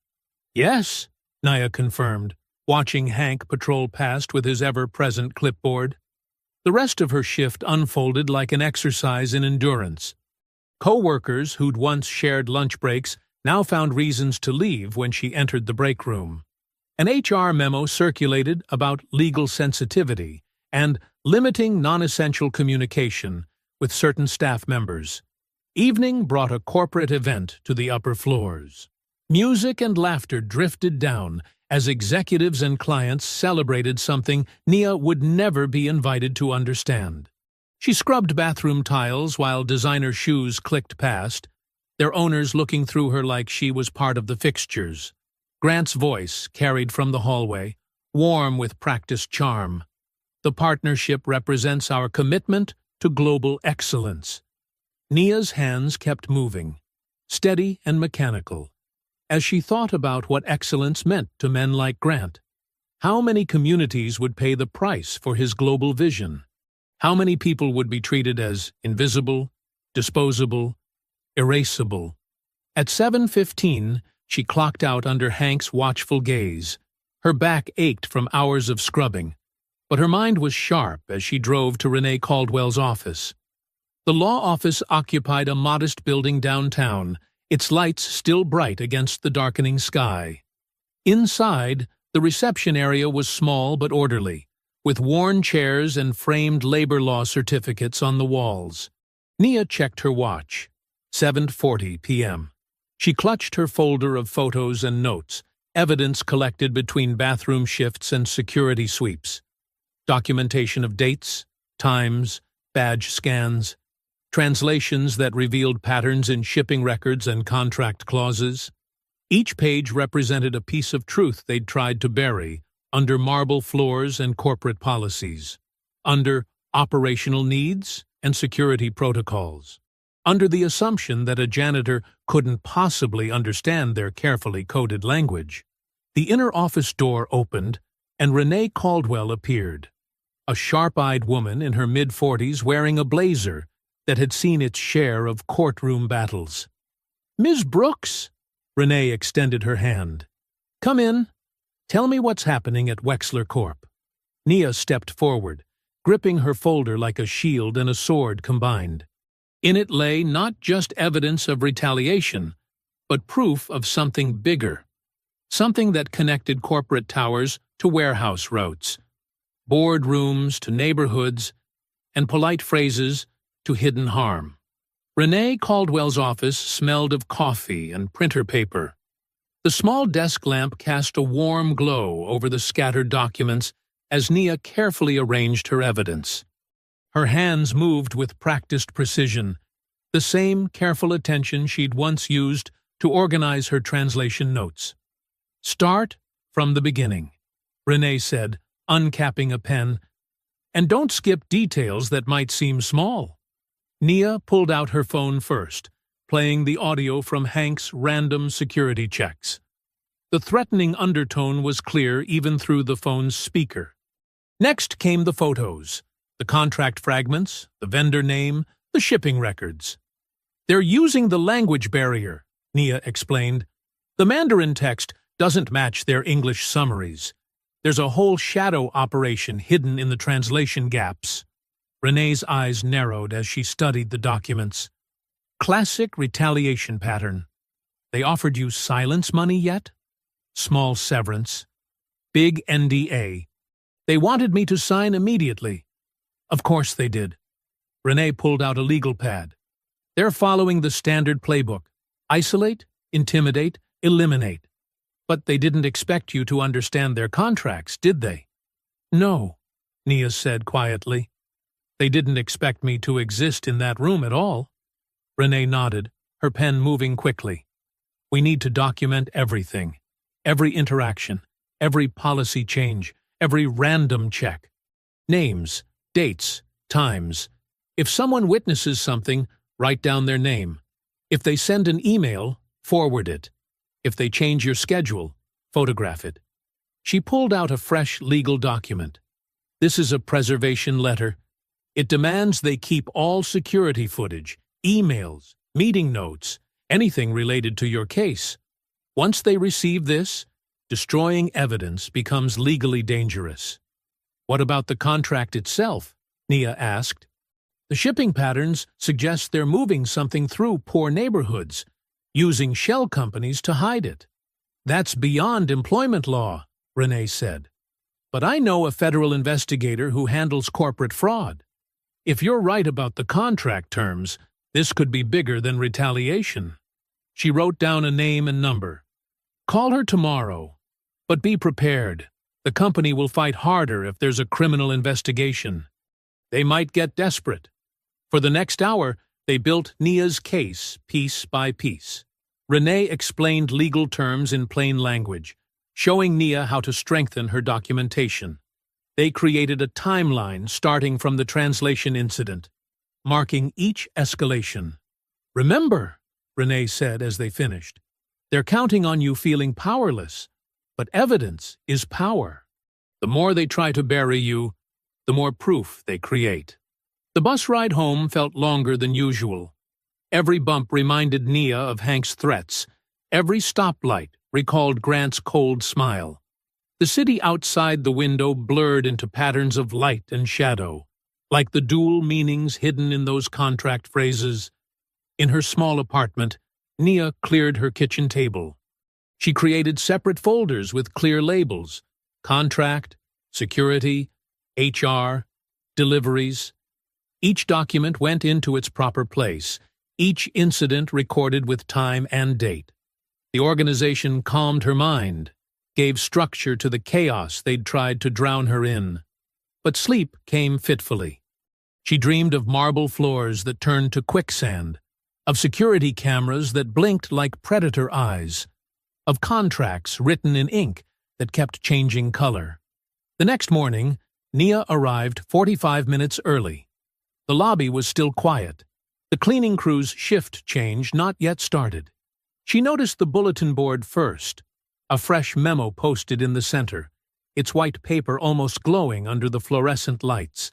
"Yes," Nia confirmed, watching Hank patrol past with his ever-present clipboard. The rest of her shift unfolded like an exercise in endurance. Co-workers who'd once shared lunch breaks now found reasons to leave when she entered the break room. An HR memo circulated about legal sensitivity and limiting non-essential communication with certain staff members. Evening brought a corporate event to the upper floors. Music and laughter drifted down as executives and clients celebrated something Nia would never be invited to understand. She scrubbed bathroom tiles while designer shoes clicked past, their owners looking through her like she was part of the fixtures. Grant's voice carried from the hallway, warm with practiced charm. "The partnership represents our commitment to global excellence." Nia's hands kept moving, steady and mechanical, as she thought about what excellence meant to men like Grant. How many communities would pay the price for his global vision? How many people would be treated as invisible, disposable, erasable? At 7:15, she clocked out under Hank's watchful gaze. Her back ached from hours of scrubbing, but her mind was sharp as she drove to Renee Caldwell's office. The law office occupied a modest building downtown, its lights still bright against the darkening sky. Inside, the reception area was small but orderly, with worn chairs and framed labor law certificates on the walls. Nia checked her watch. 7:40 p.m. She clutched her folder of photos and notes, evidence collected between bathroom shifts and security sweeps. Documentation of dates, times, badge scans, translations that revealed patterns in shipping records and contract clauses. Each page represented a piece of truth they'd tried to bury under marble floors and corporate policies, under operational needs and security protocols, under the assumption that a janitor couldn't possibly understand their carefully coded language. The inner office door opened, and Renee Caldwell appeared, a sharp-eyed woman in her mid-40s wearing a blazer that had seen its share of courtroom battles. "Ms. Brooks?" Renee extended her hand. "Come in. Tell me what's happening at Wexler Corp." Nia stepped forward, gripping her folder like a shield and a sword combined. In it lay not just evidence of retaliation, but proof of something bigger. something that connected corporate towers to warehouse routes, boardrooms to neighborhoods, and polite phrases to hidden harm. Renee Caldwell's office smelled of coffee and printer paper. The small desk lamp cast a warm glow over the scattered documents as Nia carefully arranged her evidence. Her hands moved with practiced precision, the same careful attention she'd once used to organize her translation notes. "Start from the beginning," Renee said, uncapping a pen, "and don't skip details that might seem small." Nia pulled out her phone first, playing the audio from Hank's random security checks. The threatening undertone was clear even through the phone's speaker. Next came the photos, the contract fragments, the vendor name, the shipping records. "They're using the language barrier," Nia explained. "The Mandarin text doesn't match their English summaries. There's a whole shadow operation hidden in the translation gaps." Renee's eyes narrowed as she studied the documents. Classic retaliation pattern. They offered you silence money yet? Small severance. Big NDA. They wanted me to sign immediately. Of course they did. Renee pulled out a legal pad. They're following the standard playbook. Isolate, intimidate, eliminate. But they didn't expect you to understand their contracts, did they? No, Nia said quietly. They didn't expect me to exist in that room at all. Renee nodded, her pen moving quickly. We need to document everything. Every interaction, every policy change, every random check. Names, dates, times. If someone witnesses something, write down their name. If they send an email, forward it. If they change your schedule, photograph it. She pulled out a fresh legal document. This is a preservation letter. It demands they keep all security footage, emails, meeting notes, anything related to your case. Once they receive this, destroying evidence becomes legally dangerous. What about the contract itself? Nia asked. The shipping patterns suggest they're moving something through poor neighborhoods, using shell companies to hide it. That's beyond employment law, Renee said. But I know a federal investigator who handles corporate fraud. If you're right about the contract terms, this could be bigger than retaliation. She wrote down a name and number. Call her tomorrow, but be prepared. The company will fight harder if there's a criminal investigation. They might get desperate. For the next hour, they built Nia's case piece by piece. Renee explained legal terms in plain language, showing Nia how to strengthen her documentation. They created a timeline starting from the translation incident, marking each escalation. Remember, Renee said as they finished, they're counting on you feeling powerless, but evidence is power. The more they try to bury you, the more proof they create. The bus ride home felt longer than usual. Every bump reminded Nia of Hank's threats. Every stoplight recalled Grant's cold smile. The city outside the window blurred into patterns of light and shadow, like the dual meanings hidden in those contract phrases. In her small apartment, Nia cleared her kitchen table. She created separate folders with clear labels: contract, security, HR, deliveries. Each document went into its proper place, each incident recorded with time and date. The organization calmed her mind, gave structure to the chaos they'd tried to drown her in. But sleep came fitfully. She dreamed of marble floors that turned to quicksand, of security cameras that blinked like predator eyes, of contracts written in ink that kept changing color. The next morning, Nia arrived 45 minutes early. The lobby was still quiet. The cleaning crew's shift change not yet started. She noticed the bulletin board first, a fresh memo posted in the center, its white paper almost glowing under the fluorescent lights.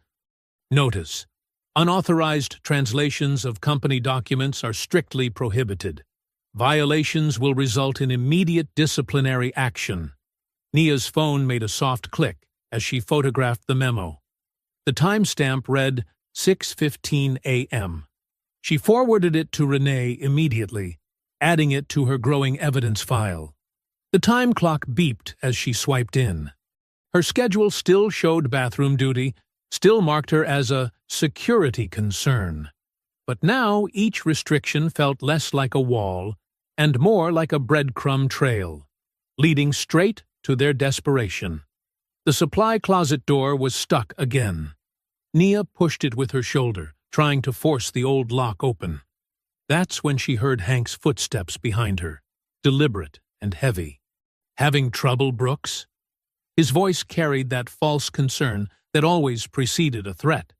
Notice: unauthorized translations of company documents are strictly prohibited. Violations will result in immediate disciplinary action. Nia's phone made a soft click as she photographed the memo. The timestamp read 6:15 a.m. She forwarded it to Renee immediately, adding it to her growing evidence file. The time clock beeped as she swiped in. Her schedule still showed bathroom duty, still marked her as a security concern. But now each restriction felt less like a wall and more like a breadcrumb trail, leading straight to their desperation. The supply closet door was stuck again. Nia pushed it with her shoulder, trying to force the old lock open. That's when she heard Hank's footsteps behind her, deliberate and heavy. "Having trouble, Brooks?" His voice carried that false concern that always preceded a threat.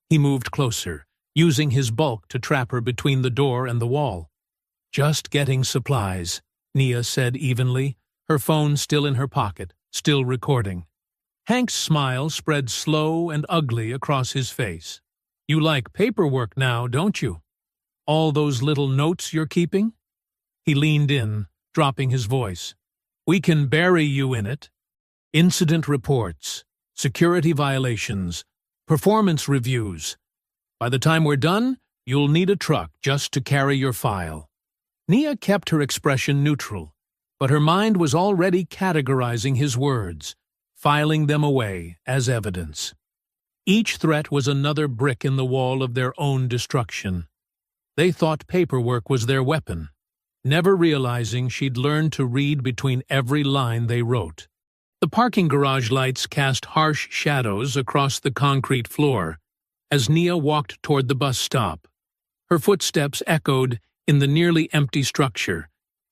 He moved closer, using his bulk to trap her between the door and the wall. "Just getting supplies," Nia said evenly, her phone still in her pocket, still recording. Hank's smile spread slow and ugly across his face. "You like paperwork now, don't you? All those little notes you're keeping?" He leaned in, dropping his voice. "We can bury you in it. Incident reports, security violations, performance reviews. By the time we're done, you'll need a truck just to carry your file." Nia kept her expression neutral, but her mind was already categorizing his words, filing them away as evidence. Each threat was another brick in the wall of their own destruction. They thought paperwork was their weapon, never realizing she'd learned to read between every line they wrote. The parking garage lights cast harsh shadows across the concrete floor as Nia walked toward the bus stop. Her footsteps echoed in the nearly empty structure,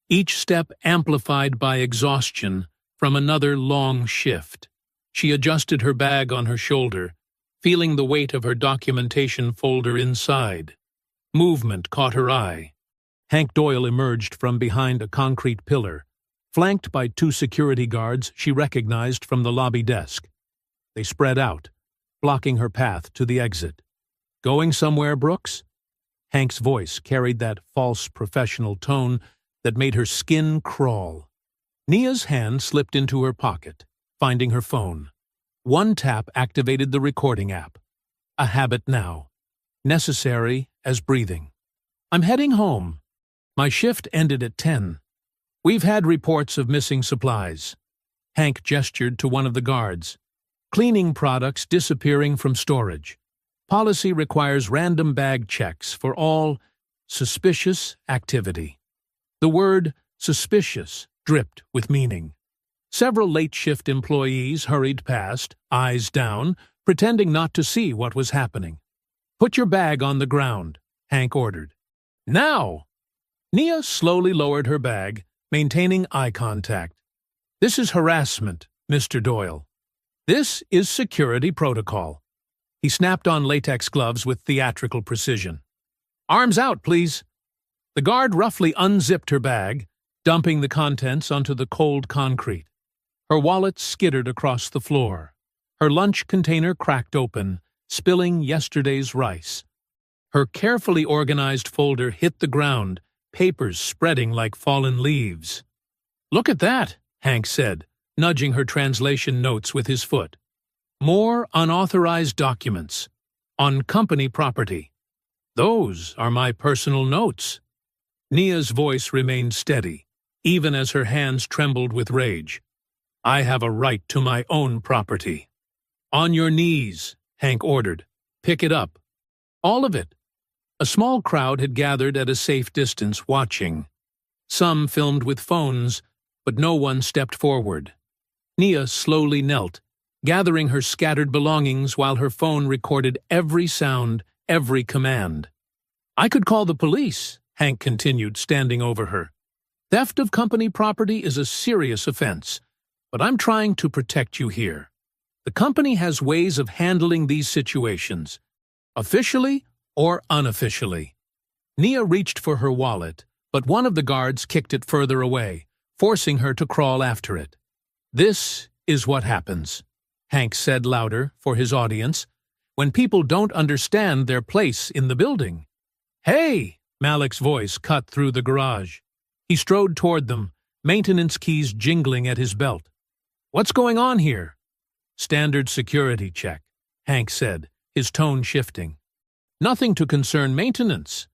each step amplified by exhaustion from another long shift. She adjusted her bag on her shoulder, feeling the weight of her documentation folder inside. Movement caught her eye. Hank Doyle emerged from behind a concrete pillar, flanked by two security guards she recognized from the lobby desk. They spread out, blocking her path to the exit. "Going somewhere, Brooks?" Hank's voice carried that false professional tone that made her skin crawl. Nia's hand slipped into her pocket, finding her phone. One tap activated the recording app. A habit now, necessary as breathing. "I'm heading home. My shift ended at 10. We've had reports of missing supplies." Hank gestured to one of the guards. "Cleaning products disappearing from storage. Policy requires random bag checks for all suspicious activity." The word suspicious dripped with meaning. Several late-shift employees hurried past, eyes down, pretending not to see what was happening. "Put your bag on the ground," Hank ordered. "Now!" Nia slowly lowered her bag, maintaining eye contact. "This is harassment, Mr. Doyle. This is security protocol." He snapped on latex gloves with theatrical precision. "Arms out, please." The guard roughly unzipped her bag, dumping the contents onto the cold concrete. Her wallet skittered across the floor. Her lunch container cracked open, spilling yesterday's rice. Her carefully organized folder hit the ground, papers spreading like fallen leaves. "Look at that," Hank said, nudging her translation notes with his foot. "More unauthorized documents. On company property. Those are my personal notes." Nia's voice remained steady, even as her hands trembled with rage. "I have a right to my own property." "On your knees," Hank ordered. "Pick it up." All of it. A small crowd had gathered at a safe distance, watching. Some filmed with phones, but no one stepped forward. Nia slowly knelt, gathering her scattered belongings while her phone recorded every sound, every command. "I could call the police," Hank continued, standing over her. "Theft of company property is a serious offense, but I'm trying to protect you here. The company has ways of handling these situations, officially or unofficially." Nia reached for her wallet, but one of the guards kicked it further away, forcing her to crawl after it. "This is what happens," Hank said louder for his audience, "when people don't understand their place in the building." "Hey!" Malik's voice cut through the garage. He strode toward them, maintenance keys jingling at his belt. "What's going on here?" "Standard security check," Hank said, his tone shifting. "Nothing to concern maintenance."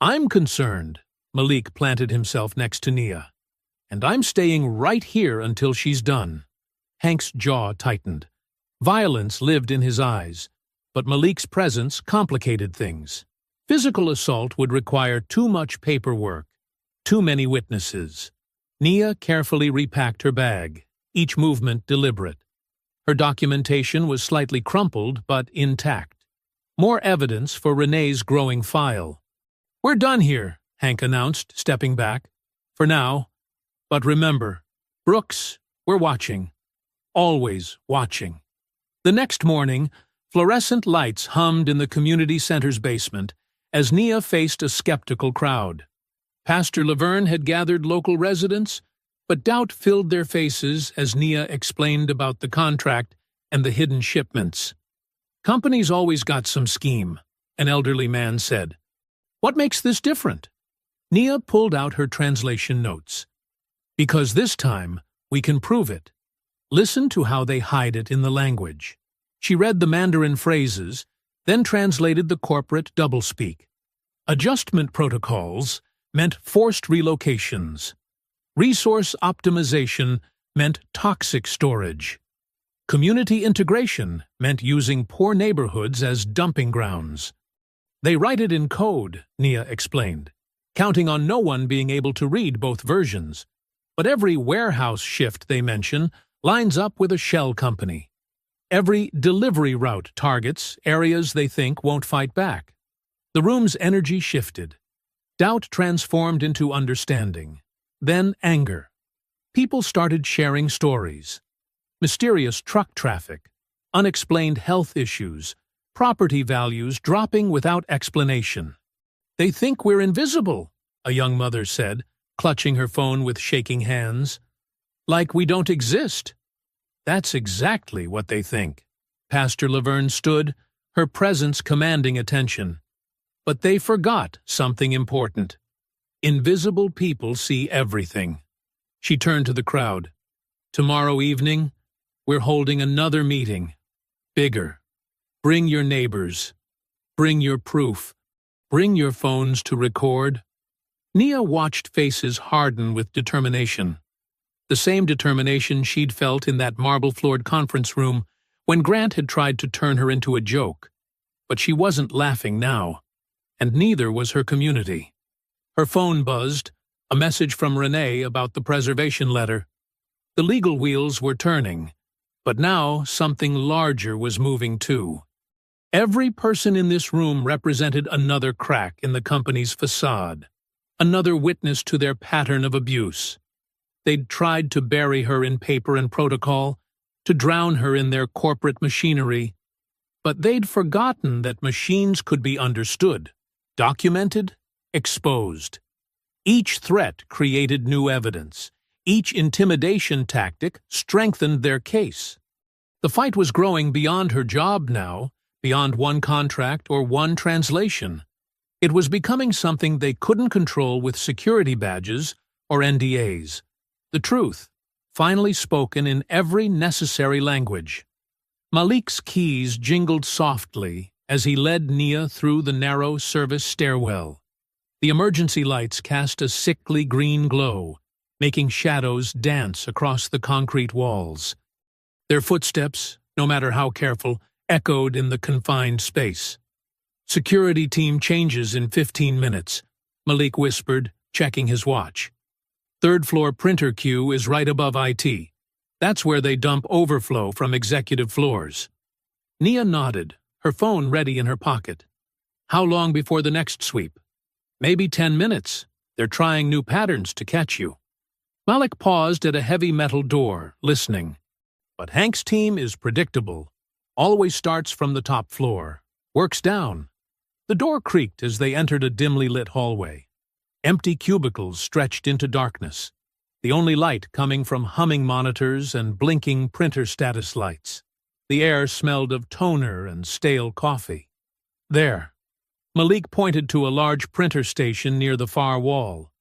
"I'm concerned." Malik planted himself next to Nia. and I'm staying right here until she's done." Hank's jaw tightened. Violence lived in his eyes, but Malik's presence complicated things. Physical assault would require too much paperwork, too many witnesses. Nia carefully repacked her bag, each movement deliberate. Her documentation was slightly crumpled but intact. More evidence for Renee's growing file. "We're done here," Hank announced, stepping back. "For now. But remember, Brooks, we're watching. Always watching." The next morning, fluorescent lights hummed in the community center's basement as Nia faced a skeptical crowd. Pastor Laverne had gathered local residents, but doubt filled their faces as Nia explained about the contract and the hidden shipments. "Company's always got some scheme," an elderly man said. "What makes this different?" Nia pulled out her translation notes. "Because this time, we can prove it. Listen to how they hide it in the language." She read the Mandarin phrases, then translated the corporate doublespeak. Adjustment protocols meant forced relocations. Resource optimization meant toxic storage. Community integration meant using poor neighborhoods as dumping grounds. "They write it in code," Nia explained, counting on no one being able to read both versions. But every warehouse shift they mention lines up with a shell company. Every delivery route targets areas they think won't fight back. The room's energy shifted. Doubt transformed into understanding. Then anger. People started sharing stories. Mysterious truck traffic, unexplained health issues, property values dropping without explanation. "They think we're invisible," a young mother said, clutching her phone with shaking hands. "Like we don't exist." "That's exactly what they think." Pastor Laverne stood, her presence commanding attention. But they forgot something important. Invisible people see everything. She turned to the crowd. "Tomorrow evening, we're holding another meeting. Bigger. Bring your neighbors. Bring your proof. Bring your phones to record." Nia watched faces harden with determination. The same determination she'd felt in that marble-floored conference room when Grant had tried to turn her into a joke. But she wasn't laughing now, and neither was her community. Her phone buzzed, a message from Renee about the preservation letter. The legal wheels were turning, but now something larger was moving too. Every person in this room represented another crack in the company's facade, another witness to their pattern of abuse. They'd tried to bury her in paper and protocol, to drown her in their corporate machinery, but they'd forgotten that machines could be understood, documented, exposed. Each threat created new evidence. Each intimidation tactic strengthened their case. The fight was growing beyond her job now, beyond one contract or one translation. It was becoming something they couldn't control with security badges or NDAs. The truth, finally spoken in every necessary language. Malik's keys jingled softly as he led Nia through the narrow service stairwell. The emergency lights cast a sickly green glow, making shadows dance across the concrete walls. Their footsteps, no matter how careful, echoed in the confined space. "Security team changes in 15 minutes, Malik whispered, checking his watch. "Third-floor printer queue is right above IT. That's where they dump overflow from executive floors." Nia nodded, her phone ready in her pocket. "How long before the next sweep?" "Maybe 10 minutes. They're trying new patterns to catch you." Malik paused at a heavy metal door, listening. "But Hank's team is predictable. Always starts from the top floor. Works down." The door creaked as they entered a dimly lit hallway. Empty cubicles stretched into darkness, the only light coming from humming monitors and blinking printer status lights. The air smelled of toner and stale coffee. "There." Malik pointed to a large printer station near the far wall.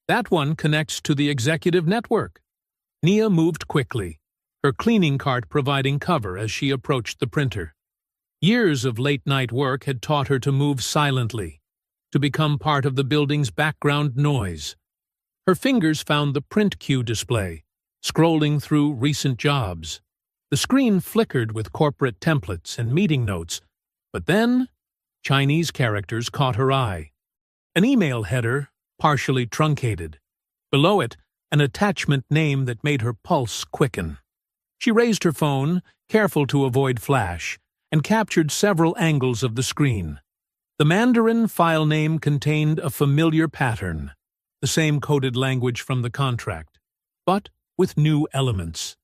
"That one connects to the executive network." Nia moved quickly, her cleaning cart providing cover as she approached the printer. Years of late-night work had taught her to move silently, to become part of the building's background noise. Her fingers found the print queue display, scrolling through recent jobs. The screen flickered with corporate templates and meeting notes, but then Chinese characters caught her eye. An email header, partially truncated. Below it, an attachment name that made her pulse quicken. She raised her phone, careful to avoid flash, and captured several angles of the screen. The Mandarin file name contained a familiar pattern, the same coded language from the contract, but with new elements.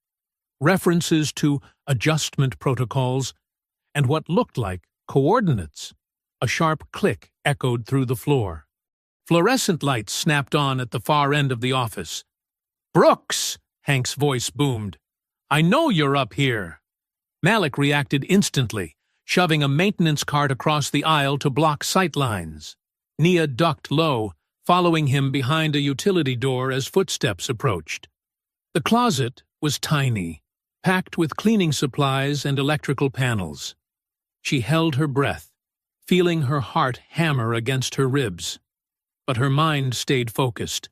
References to adjustment protocols and what looked like coordinates. A sharp click echoed through the floor. Fluorescent lights snapped on at the far end of the office. "Brooks!" Hank's voice boomed. "I know you're up here." Malik reacted instantly, shoving a maintenance cart across the aisle to block sight lines. Nia ducked low, following him behind a utility door as footsteps approached. The closet was tiny, packed with cleaning supplies and electrical panels. She held her breath, feeling her heart hammer against her ribs. But her mind stayed focused.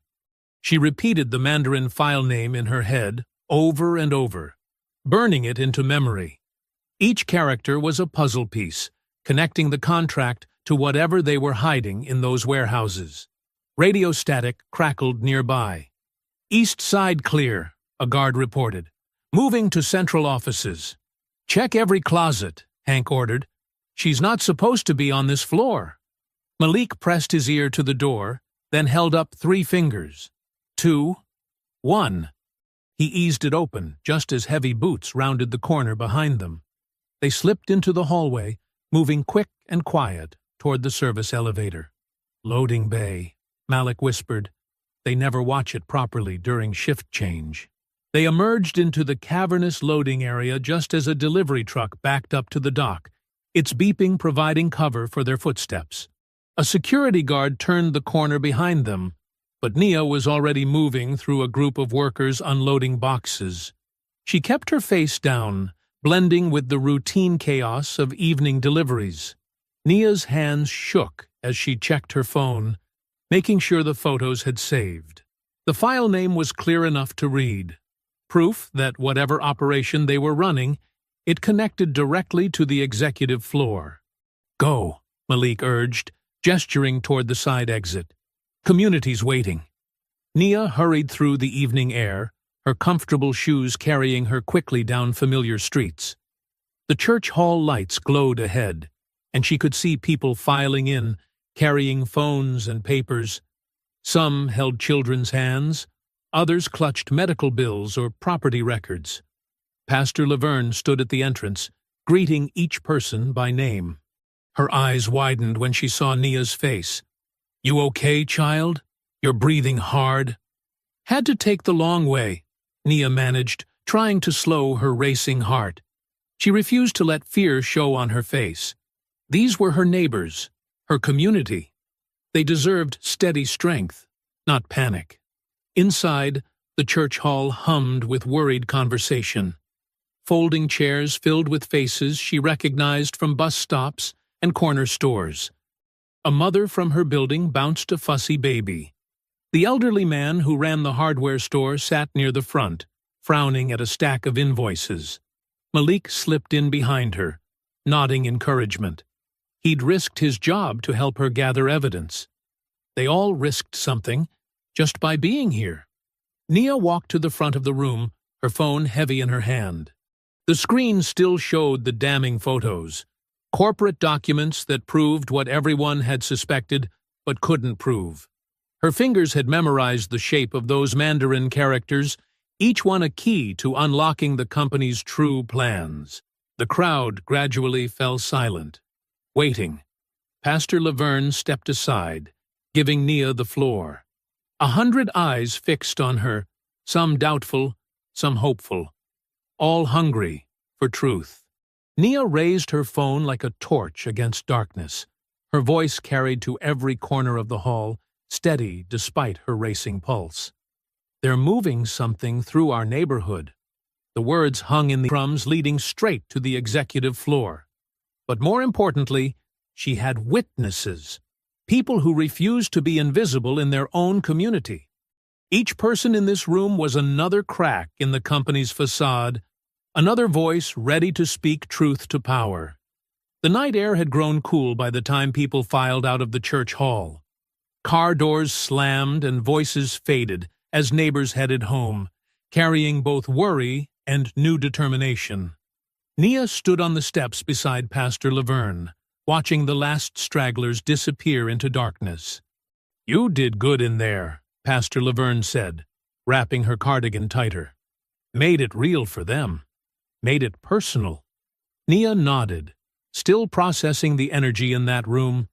She repeated the Mandarin file name in her head over and over, burning it into memory. Each character was a puzzle piece, connecting the contract to whatever they were hiding in those warehouses. Radio static crackled nearby. "East side clear," a guard reported. "Moving to central offices." "Check every closet," Hank ordered. "She's not supposed to be on this floor." Malik pressed his ear to the door, then held up 3 fingers. 2, 1. He eased it open, just as heavy boots rounded the corner behind them. They slipped into the hallway, moving quick and quiet toward the service elevator. "Loading bay," Malik whispered. They never watch it properly during shift change. They emerged into the cavernous loading area just as a delivery truck backed up to the dock, its beeping providing cover for their footsteps. A security guard turned the corner behind them, but Nia was already moving through a group of workers unloading boxes. She kept her face down, blending with the routine chaos of evening deliveries. Nia's hands shook as she checked her phone, making sure the photos had saved. The file name was clear enough to read, proof that whatever operation they were running, it connected directly to the executive floor. "Go," Malik urged, gesturing toward the side exit. "Community's waiting." Nia hurried through the evening air, her comfortable shoes carrying her quickly down familiar streets. The church hall lights glowed ahead, and she could see people filing in, carrying phones and papers. Some held children's hands, others clutched medical bills or property records. Pastor Laverne stood at the entrance, greeting each person by name. Her eyes widened when she saw Nia's face. "You okay, child? You're breathing hard." "Had to take the long way," Nia managed, trying to slow her racing heart. She refused to let fear show on her face. These were her neighbors, her community. They deserved steady strength, not panic. Inside, the church hall hummed with worried conversation. Folding chairs filled with faces she recognized from bus stops and corner stores. A mother from her building bounced a fussy baby. The elderly man who ran the hardware store sat near the front, frowning at a stack of invoices. Malik slipped in behind her, nodding encouragement. He'd risked his job to help her gather evidence. They all risked something, just by being here. Nia walked to the front of the room, her phone heavy in her hand. The screen still showed the damning photos, corporate documents that proved what everyone had suspected but couldn't prove. Her fingers had memorized the shape of those Mandarin characters, each one a key to unlocking the company's true plans. The crowd gradually fell silent, waiting. Pastor Laverne stepped aside, giving Nia the floor. 100 eyes fixed on her, some doubtful, some hopeful, all hungry for truth. Nia raised her phone like a torch against darkness, her voice carried to every corner of the hall, steady despite her racing pulse. "They're moving something through our neighborhood." The words hung in the crumbs leading straight to the executive floor. But more importantly, she had witnesses, people who refused to be invisible in their own community. Each person in this room was another crack in the company's facade, another voice ready to speak truth to power. The night air had grown cool by the time people filed out of the church hall. Car doors slammed and voices faded as neighbors headed home, carrying both worry and new determination. Nia stood on the steps beside Pastor Laverne, watching the last stragglers disappear into darkness. "You did good in there," Pastor Laverne said, wrapping her cardigan tighter. "Made it real for them. Made it personal." Nia nodded, still processing the energy in that room.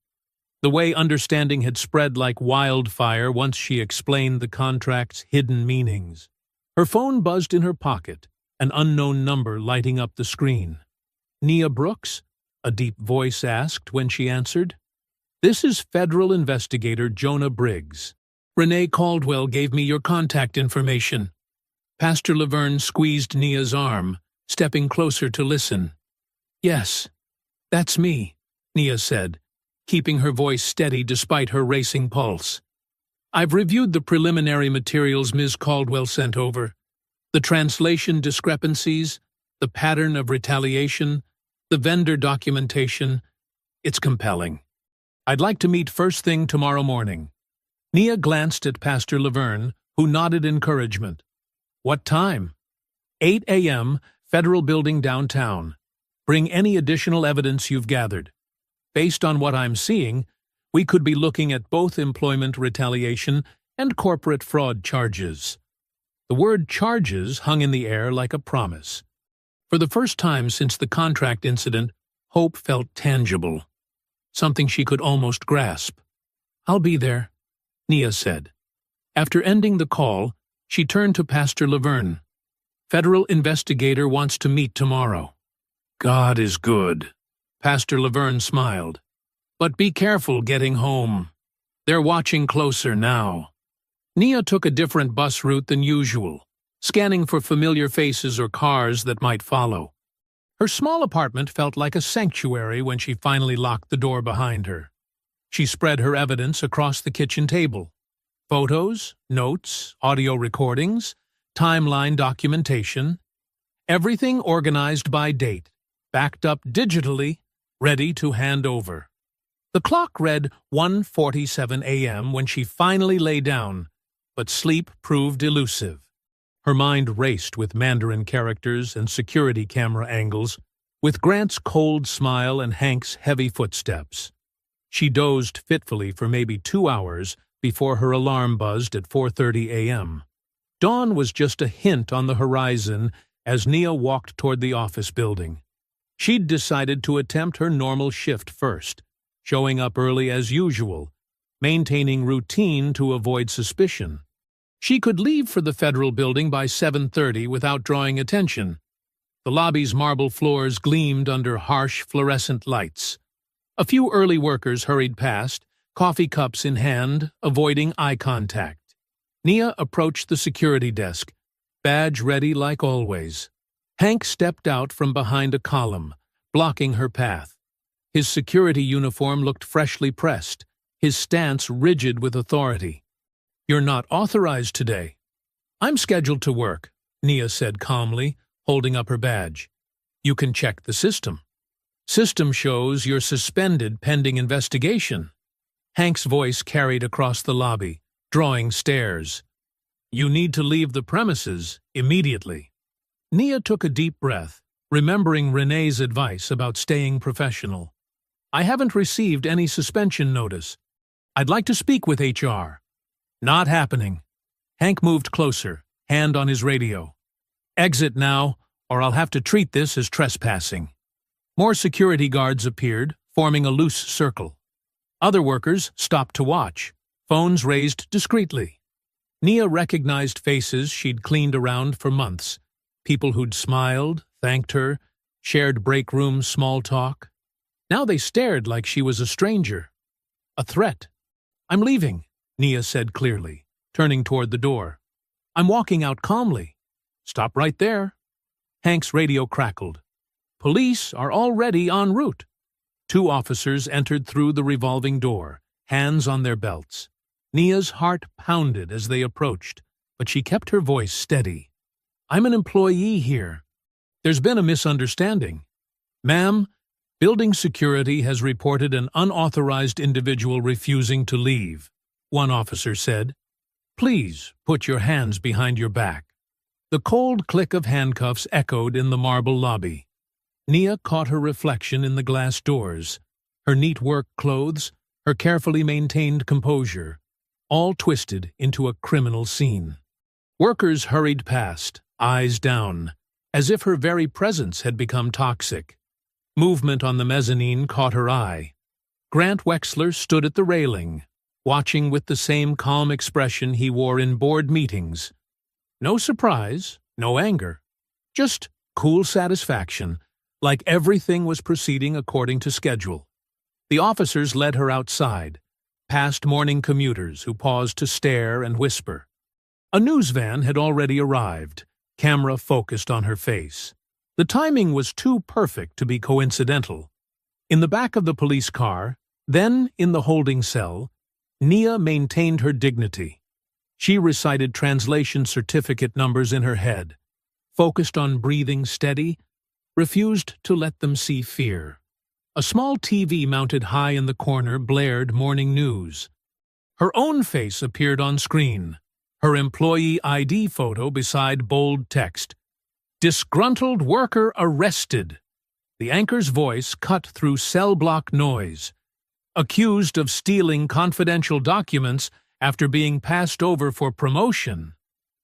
The way understanding had spread like wildfire once she explained the contract's hidden meanings. Her phone buzzed in her pocket, an unknown number lighting up the screen. "Nia Brooks?" a deep voice asked when she answered. "This is federal investigator Jonah Briggs. Renee Caldwell gave me your contact information." Pastor Laverne squeezed Nia's arm, stepping closer to listen. "Yes, that's me," Nia said, keeping her voice steady despite her racing pulse. "I've reviewed the preliminary materials Ms. Caldwell sent over. The translation discrepancies, the pattern of retaliation, the vendor documentation. It's compelling. I'd like to meet first thing tomorrow morning." Nia glanced at Pastor Laverne, who nodded encouragement. "What time?" 8 a.m., Federal Building downtown. Bring any additional evidence you've gathered. Based on what I'm seeing, we could be looking at both employment retaliation and corporate fraud charges." The word charges hung in the air like a promise. For the first time since the contract incident, hope felt tangible, something she could almost grasp. "I'll be there," Nia said. After ending the call, she turned to Pastor Laverne. "Federal investigator wants to meet tomorrow." "God is good," Pastor Laverne smiled. "But be careful getting home. They're watching closer now." Nia took a different bus route than usual, scanning for familiar faces or cars that might follow. Her small apartment felt like a sanctuary when she finally locked the door behind her. She spread her evidence across the kitchen table. Photos, notes, audio recordings, timeline documentation. Everything organized by date, backed up digitally, ready to hand over. The clock read 1:47 a.m. when she finally lay down, but sleep proved elusive. Her mind raced with Mandarin characters and security camera angles, with Grant's cold smile and Hank's heavy footsteps. She dozed fitfully for maybe 2 hours before her alarm buzzed at 4:30 a.m. Dawn was just a hint on the horizon as Nia walked toward the office building. She'd decided to attempt her normal shift first, showing up early as usual, maintaining routine to avoid suspicion. She could leave for the federal building by 7:30 without drawing attention. The lobby's marble floors gleamed under harsh fluorescent lights. A few early workers hurried past, coffee cups in hand, avoiding eye contact. Nia approached the security desk, badge ready like always. Hank stepped out from behind a column, blocking her path. His security uniform looked freshly pressed, his stance rigid with authority. "You're not authorized today." "I'm scheduled to work," Nia said calmly, holding up her badge. "You can check the system." "System shows you're suspended pending investigation." Hank's voice carried across the lobby, drawing stares. "You need to leave the premises immediately." Nia took a deep breath, remembering Renee's advice about staying professional. "I haven't received any suspension notice. I'd like to speak with HR." "Not happening." Hank moved closer, hand on his radio. "Exit now, or I'll have to treat this as trespassing." More security guards appeared, forming a loose circle. Other workers stopped to watch, phones raised discreetly. Nia recognized faces she'd cleaned around for months, people who'd smiled, thanked her, shared break room small talk. Now they stared like she was a stranger. A threat. "I'm leaving," Nia said clearly, turning toward the door. "I'm walking out calmly." "Stop right there." Hank's radio crackled. "Police are already en route." 2 officers entered through the revolving door, hands on their belts. Nia's heart pounded as they approached, but she kept her voice steady. "I'm an employee here. There's been a misunderstanding. Ma'am, building security has reported an unauthorized individual refusing to leave," one officer said. "Please put your hands behind your back." The cold click of handcuffs echoed in the marble lobby. Nia caught her reflection in the glass doors, her neat work clothes, her carefully maintained composure, all twisted into a criminal scene. Workers hurried past, eyes down, as if her very presence had become toxic. Movement on the mezzanine caught her eye. Grant Wexler stood at the railing, watching with the same calm expression he wore in board meetings. No surprise, no anger, just cool satisfaction, like everything was proceeding according to schedule. The officers led her outside, past morning commuters who paused to stare and whisper. A news van had already arrived, camera focused on her face. The timing was too perfect to be coincidental. In the back of the police car, then in the holding cell, Nia maintained her dignity. She recited translation certificate numbers in her head, focused on breathing steady, refused to let them see fear. A small TV mounted high in the corner blared morning news. Her own face appeared on screen, her employee ID photo beside bold text. "Disgruntled worker arrested." The anchor's voice cut through cell block noise. "Accused of stealing confidential documents after being passed over for promotion."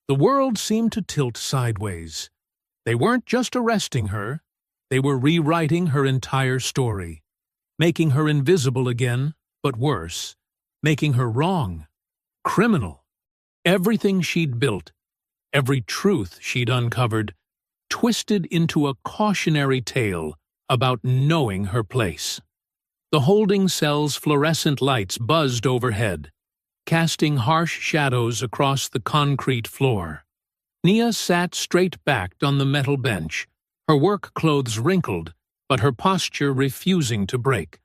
The world seemed to tilt sideways. They weren't just arresting her, they were rewriting her entire story, making her invisible again, but worse, making her wrong, criminal. Everything she'd built, every truth she'd uncovered, twisted into a cautionary tale about knowing her place. The holding cell's fluorescent lights buzzed overhead, casting harsh shadows across the concrete floor. Nia sat straight-backed on the metal bench, her work clothes wrinkled, but her posture refusing to break.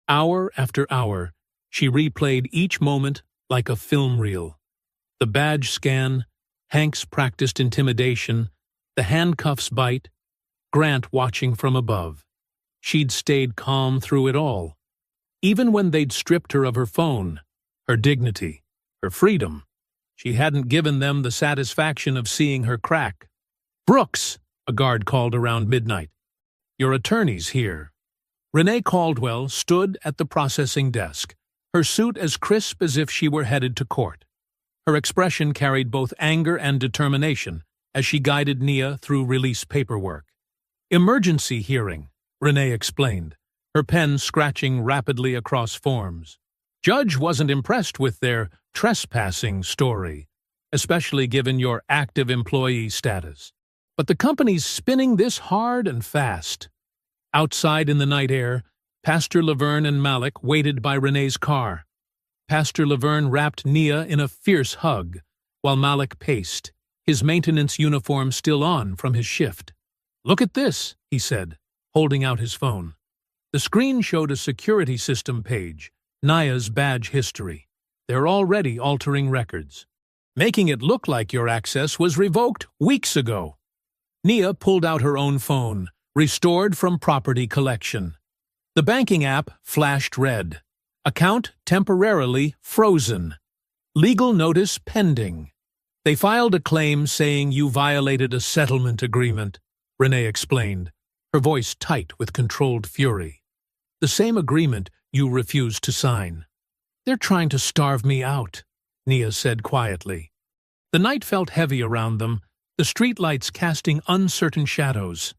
Hour after hour, she replayed each moment like a film reel. The badge scan, Hank's practiced intimidation, the handcuffs bite, Grant watching from above. She'd stayed calm through it all. Even when they'd stripped her of her phone, her dignity, her freedom, she hadn't given them the satisfaction of seeing her crack. "Brooks," a guard called around midnight. "Your attorney's here." Renee Caldwell stood at the processing desk, her suit as crisp as if she were headed to court. Her expression carried both anger and determination as she guided Nia through release paperwork. "Emergency hearing," Renee explained, her pen scratching rapidly across forms. "Judge wasn't impressed with their trespassing story, especially given your active employee status. But the company's spinning this hard and fast." Outside in the night air, Pastor Laverne and Malik waited by Renee's car. Pastor Laverne wrapped Nia in a fierce hug, while Malik paced, his maintenance uniform still on from his shift. "Look at this," he said, holding out his phone. The screen showed a security system page, Nia's badge history. "They're already altering records, making it look like your access was revoked weeks ago." Nia pulled out her own phone, restored from property collection. The banking app flashed red. Account temporarily frozen. Legal notice pending. "They filed a claim saying you violated a settlement agreement," Renee explained, her voice tight with controlled fury. "The same agreement you refused to sign." "They're trying to starve me out," Nia said quietly. The night felt heavy around them, the streetlights casting uncertain shadows.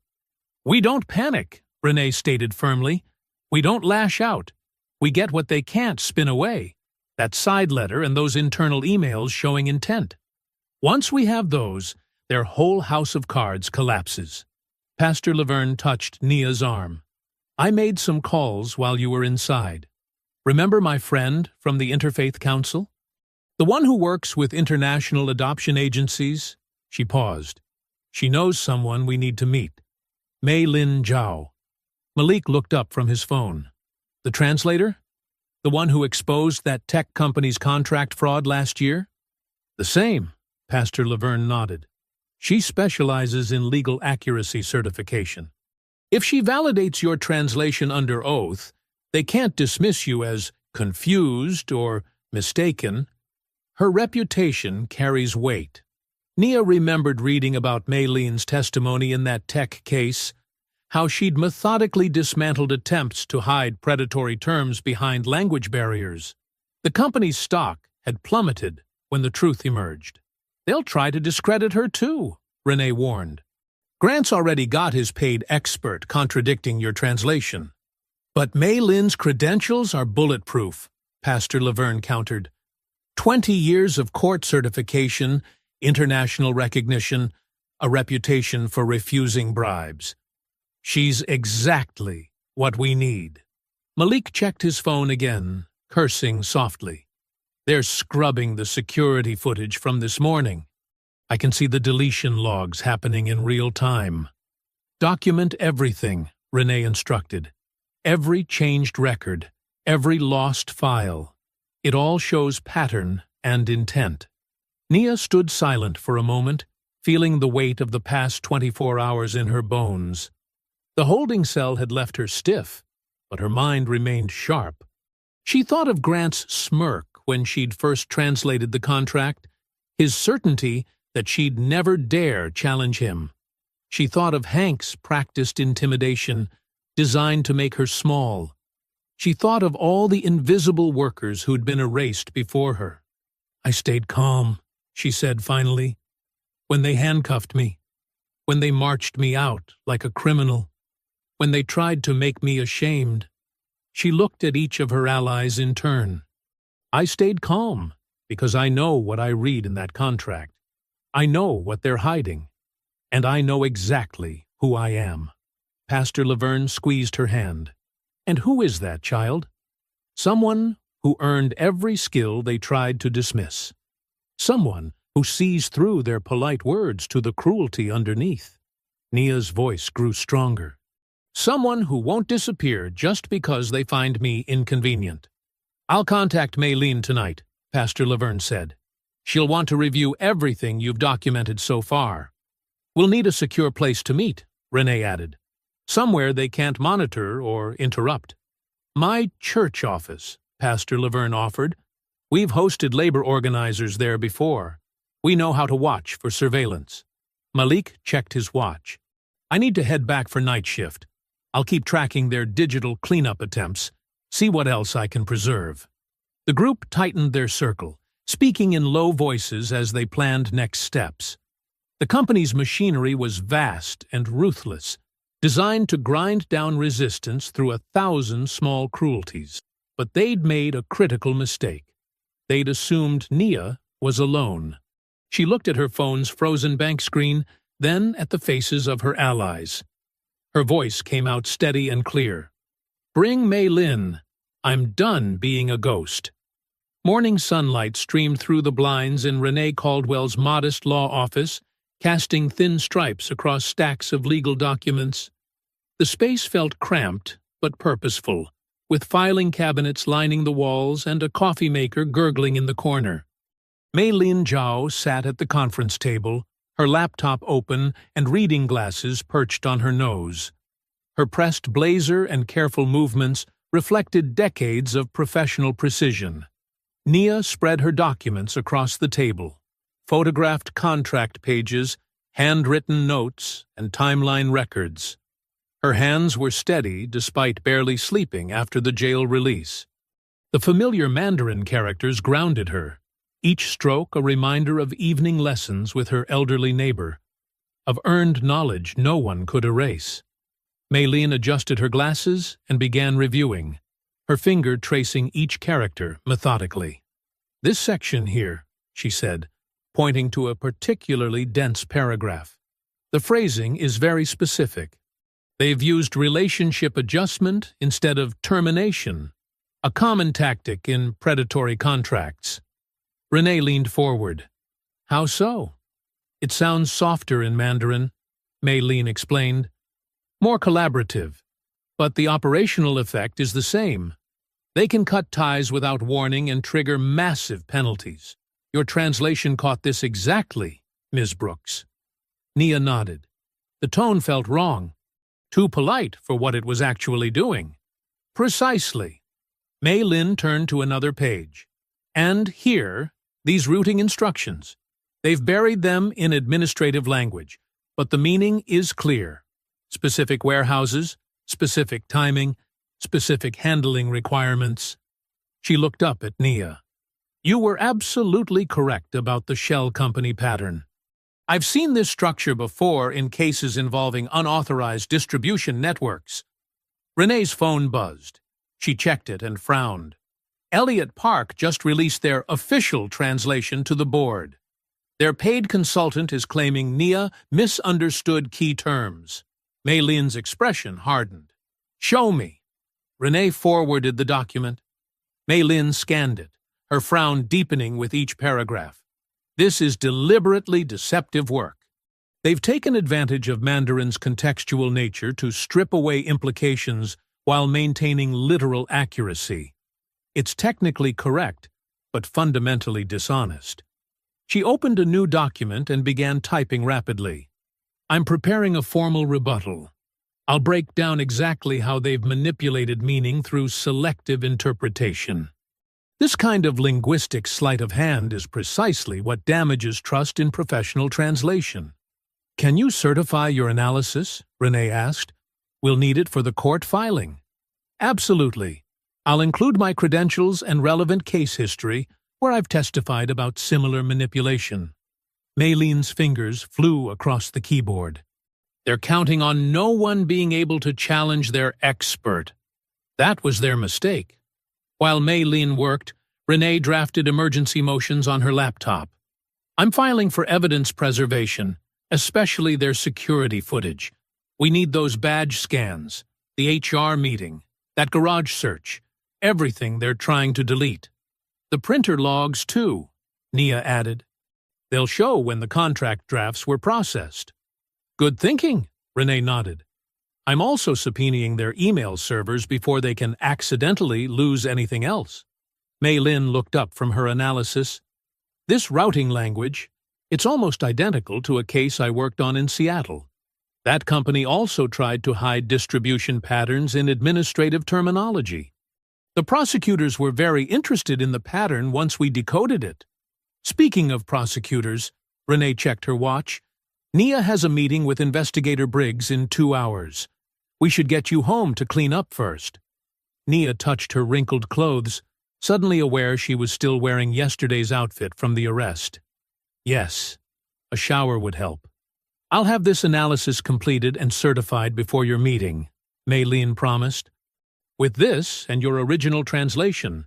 "We don't panic," Renee stated firmly. "We don't lash out. We get what they can't spin away. That side letter and those internal emails showing intent. Once we have those, their whole house of cards collapses." Pastor Laverne touched Nia's arm. "I made some calls while you were inside. Remember my friend from the Interfaith Council? The one who works with international adoption agencies?" She paused. "She knows someone we need to meet. Mei Lin Zhao." Malik looked up from his phone. "The translator? The one who exposed that tech company's contract fraud last year?" "The same," Pastor Laverne nodded. She specializes in legal accuracy certification. If she validates your translation under oath, they can't dismiss you as confused or mistaken. Her reputation carries weight. Nia remembered reading about Maylene's testimony in that tech case, how she'd methodically dismantled attempts to hide predatory terms behind language barriers. The company's stock had plummeted when the truth emerged. They'll try to discredit her too, Renee warned. Grant's already got his paid expert contradicting your translation. But Maylene's credentials are bulletproof, Pastor Laverne countered. 20 years of court certification, international recognition, a reputation for refusing bribes. She's exactly what we need. Malik checked his phone again, cursing softly. They're scrubbing the security footage from this morning. I can see the deletion logs happening in real time. Document everything, Renee instructed. Every changed record, every lost file. It all shows pattern and intent. Nia stood silent for a moment, feeling the weight of the past 24 hours in her bones. The holding cell had left her stiff, but her mind remained sharp. She thought of Grant's smirk when she'd first translated the contract, his certainty that she'd never dare challenge him. She thought of Hank's practiced intimidation, designed to make her small. She thought of all the invisible workers who'd been erased before her. I stayed calm, she said finally, when they handcuffed me, when they marched me out like a criminal, when they tried to make me ashamed. She looked at each of her allies in turn. I stayed calm because I know what I read in that contract. I know what they're hiding, and I know exactly who I am. Pastor Laverne squeezed her hand. And who is that, child? Someone who earned every skill they tried to dismiss. Someone who sees through their polite words to the cruelty underneath. Nia's voice grew stronger. Someone who won't disappear just because they find me inconvenient. I'll contact Maylene tonight, Pastor Laverne said. She'll want to review everything you've documented so far. We'll need a secure place to meet, Renee added. Somewhere they can't monitor or interrupt. My church office, Pastor Laverne offered. We've hosted labor organizers there before. We know how to watch for surveillance. Malik checked his watch. I need to head back for night shift. I'll keep tracking their digital cleanup attempts, see what else I can preserve. The group tightened their circle, speaking in low voices as they planned next steps. The company's machinery was vast and ruthless, designed to grind down resistance through 1,000 small cruelties. But they'd made a critical mistake. They'd assumed Nia was alone. She looked at her phone's frozen bank screen, then at the faces of her allies. Her voice came out steady and clear. Bring Maylene. I'm done being a ghost. Morning sunlight streamed through the blinds in Renee Caldwell's modest law office, casting thin stripes across stacks of legal documents. The space felt cramped but purposeful, with filing cabinets lining the walls and a coffee maker gurgling in the corner. Maylene Zhao sat at the conference table, her laptop open and reading glasses perched on her nose. Her pressed blazer and careful movements reflected decades of professional precision. Nia spread her documents across the table, photographed contract pages, handwritten notes, and timeline records. Her hands were steady despite barely sleeping after the jail release. The familiar Mandarin characters grounded her, each stroke a reminder of evening lessons with her elderly neighbor, of earned knowledge no one could erase. Maylene adjusted her glasses and began reviewing, her finger tracing each character methodically. This section here, she said, pointing to a particularly dense paragraph. The phrasing is very specific. They've used relationship adjustment instead of termination, a common tactic in predatory contracts. Renee leaned forward. How so? It sounds softer in Mandarin, Maylene explained. More collaborative, but the operational effect is the same. They can cut ties without warning and trigger massive penalties. Your translation caught this exactly, Ms. Brooks. Nia nodded. The tone felt wrong. Too polite for what it was actually doing. Precisely. Mei Lin turned to another page. And here, these routing instructions. They've buried them in administrative language, but the meaning is clear. Specific warehouses, specific timing, specific handling requirements. She looked up at Nia. You were absolutely correct about the shell company pattern. I've seen this structure before in cases involving unauthorized distribution networks. Renee's phone buzzed. She checked it and frowned. Elliott Park just released their official translation to the board. Their paid consultant is claiming Nia misunderstood key terms. Mei Lin's expression hardened. Show me. Renee forwarded the document. Mei Lin scanned it, her frown deepening with each paragraph. This is deliberately deceptive work. They've taken advantage of Mandarin's contextual nature to strip away implications while maintaining literal accuracy. It's technically correct, but fundamentally dishonest. She opened a new document and began typing rapidly. I'm preparing a formal rebuttal. I'll break down exactly how they've manipulated meaning through selective interpretation. This kind of linguistic sleight of hand is precisely what damages trust in professional translation. Can you certify your analysis? Renee asked. We'll need it for the court filing. Absolutely. I'll include my credentials and relevant case history where I've testified about similar manipulation. Mei Lin's fingers flew across the keyboard. They're counting on no one being able to challenge their expert. That was their mistake. While Mei Lin worked, Renee drafted emergency motions on her laptop. I'm filing for evidence preservation, especially their security footage. We need those badge scans, the HR meeting, that garage search, everything they're trying to delete. The printer logs, too, Nia added. They'll show when the contract drafts were processed. Good thinking, Renee nodded. I'm also subpoenaing their email servers before they can accidentally lose anything else. Mei Lin looked up from her analysis. This routing language, it's almost identical to a case I worked on in Seattle. That company also tried to hide distribution patterns in administrative terminology. The prosecutors were very interested in the pattern once we decoded it. Speaking of prosecutors, Renee checked her watch. Nia has a meeting with Investigator Briggs in 2 hours. We should get you home to clean up first. Nia touched her wrinkled clothes, suddenly aware she was still wearing yesterday's outfit from the arrest. Yes, a shower would help. I'll have this analysis completed and certified before your meeting, Mei Lin promised. With this and your original translation,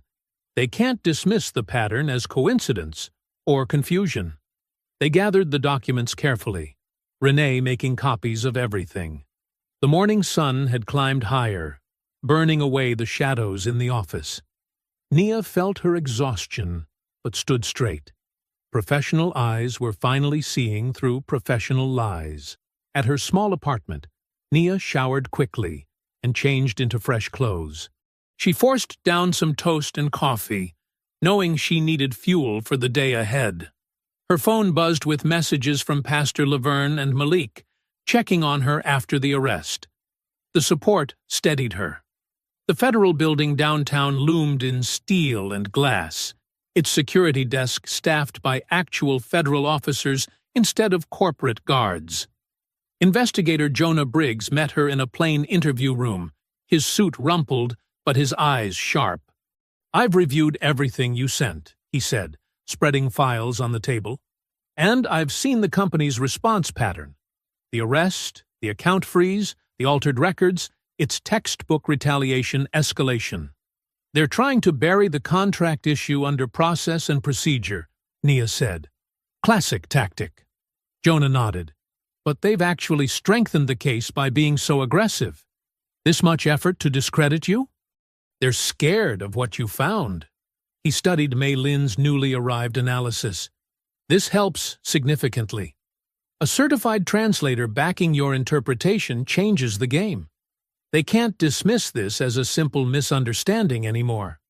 they can't dismiss the pattern as coincidence or confusion. They gathered the documents carefully, Renee making copies of everything. The morning sun had climbed higher, burning away the shadows in the office. Nia felt her exhaustion, but stood straight. Professional eyes were finally seeing through professional lies. At her small apartment, Nia showered quickly and changed into fresh clothes. She forced down some toast and coffee, knowing she needed fuel for the day ahead. Her phone buzzed with messages from Pastor Laverne and Malik, checking on her after the arrest. The support steadied her. The federal building downtown loomed in steel and glass, its security desk staffed by actual federal officers instead of corporate guards. Investigator Jonah Briggs met her in a plain interview room, his suit rumpled but his eyes sharp. I've reviewed everything you sent, he said, spreading files on the table. And I've seen the company's response pattern. The arrest, the account freeze, the altered records, it's textbook retaliation escalation. They're trying to bury the contract issue under process and procedure, Nia said. Classic tactic. Jonah nodded. But they've actually strengthened the case by being so aggressive. This much effort to discredit you? They're scared of what you found. He studied Mei Lin's newly arrived analysis. This helps significantly. A certified translator backing your interpretation changes the game. They can't dismiss this as a simple misunderstanding anymore.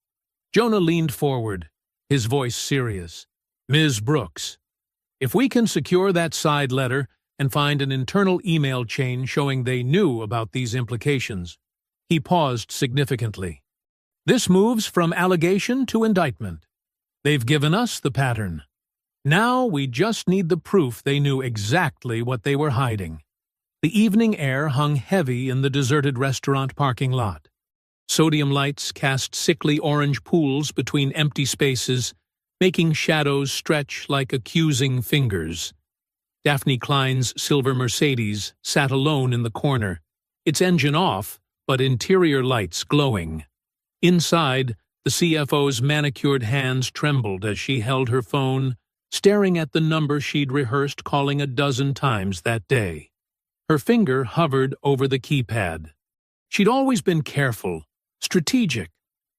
Jonah leaned forward, his voice serious. Ms. Brooks, if we can secure that side letter and find an internal email chain showing they knew about these implications. He paused significantly. This moves from allegation to indictment. They've given us the pattern. Now we just need the proof they knew exactly what they were hiding. The evening air hung heavy in the deserted restaurant parking lot. Sodium lights cast sickly orange pools between empty spaces, making shadows stretch like accusing fingers. Daphne Klein's silver Mercedes sat alone in the corner, its engine off, but interior lights glowing. Inside, the CFO's manicured hands trembled as she held her phone, staring at the number she'd rehearsed calling a dozen times that day. Her finger hovered over the keypad. She'd always been careful, strategic,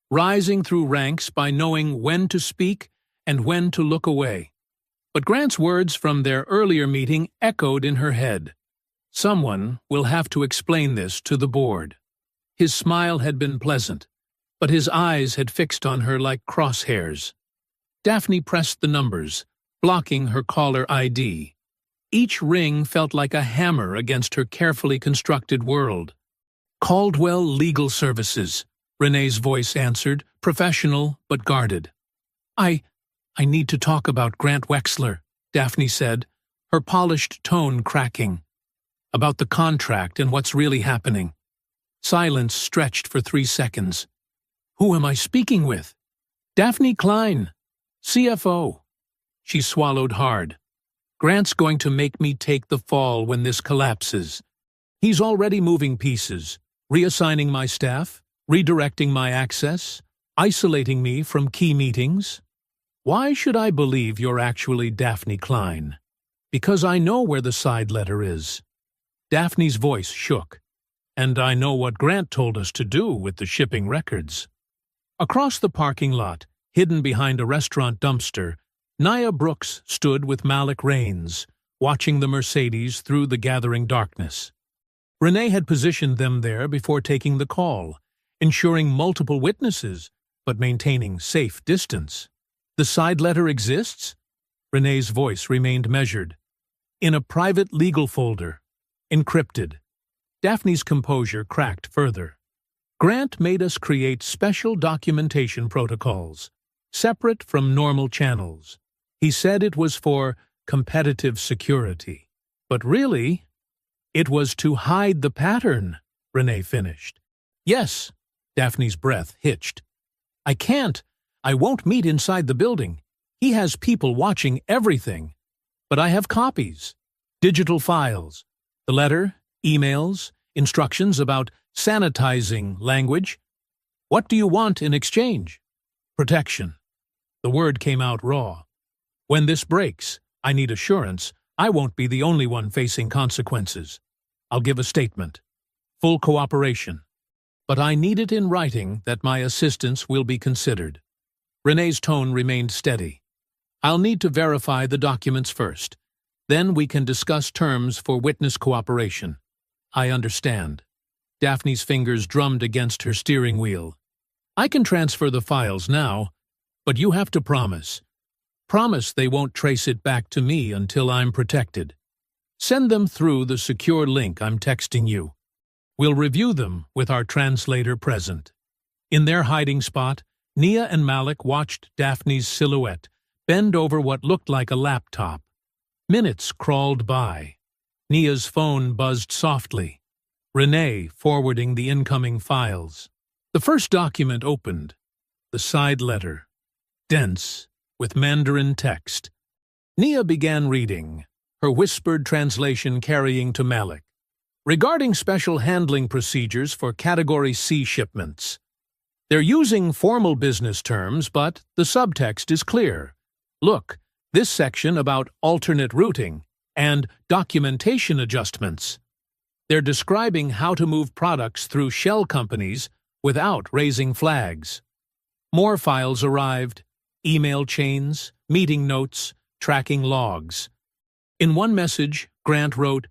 rising through ranks by knowing when to speak and when to look away. But Grant's words from their earlier meeting echoed in her head. Someone will have to explain this to the board. His smile had been pleasant, but his eyes had fixed on her like crosshairs. Daphne pressed the numbers, blocking her caller ID. Each ring felt like a hammer against her carefully constructed world. Caldwell Legal Services, Renee's voice answered, professional but guarded. I need to talk about Grant Wexler, Daphne said, her polished tone cracking. About the contract and what's really happening. Silence stretched for 3 seconds. Who am I speaking with? Daphne Klein, CFO. She swallowed hard. Grant's going to make me take the fall when this collapses. He's already moving pieces, reassigning my staff, redirecting my access, isolating me from key meetings. Why should I believe you're actually Daphne Klein? Because I know where the side letter is. Daphne's voice shook. And I know what Grant told us to do with the shipping records. Across the parking lot, hidden behind a restaurant dumpster, Nia Brooks stood with Malik Raines, watching the Mercedes through the gathering darkness. Renee had positioned them there before taking the call, ensuring multiple witnesses, but maintaining safe distance. The side letter exists? Renee's voice remained measured. In a private legal folder, encrypted. Daphne's composure cracked further. Grant made us create special documentation protocols, separate from normal channels. He said it was for competitive security. But really, it was to hide the pattern, Renee finished. Yes, Daphne's breath hitched. I can't. I won't meet inside the building. He has people watching everything. But I have copies, digital files, the letter, emails, instructions about sanitizing language. What do you want in exchange? Protection. The word came out raw. When this breaks, I need assurance I won't be the only one facing consequences. I'll give a statement. Full cooperation. But I need it in writing that my assistance will be considered. Renee's tone remained steady. I'll need to verify the documents first. Then we can discuss terms for witness cooperation. I understand. Daphne's fingers drummed against her steering wheel. I can transfer the files now, but you have to promise. Promise they won't trace it back to me until I'm protected. Send them through the secure link I'm texting you. We'll review them with our translator present. In their hiding spot, Nia and Malik watched Daphne's silhouette bend over what looked like a laptop. Minutes crawled by. Nia's phone buzzed softly. Renee forwarding the incoming files. The first document opened. The side letter. Dense, with Mandarin text. Nia began reading, her whispered translation carrying to Malik. Regarding special handling procedures for Category C shipments. They're using formal business terms, but the subtext is clear. Look, this section about alternate routing and documentation adjustments. They're describing how to move products through shell companies without raising flags. More files arrived, email chains, meeting notes, tracking logs. In one message, Grant wrote,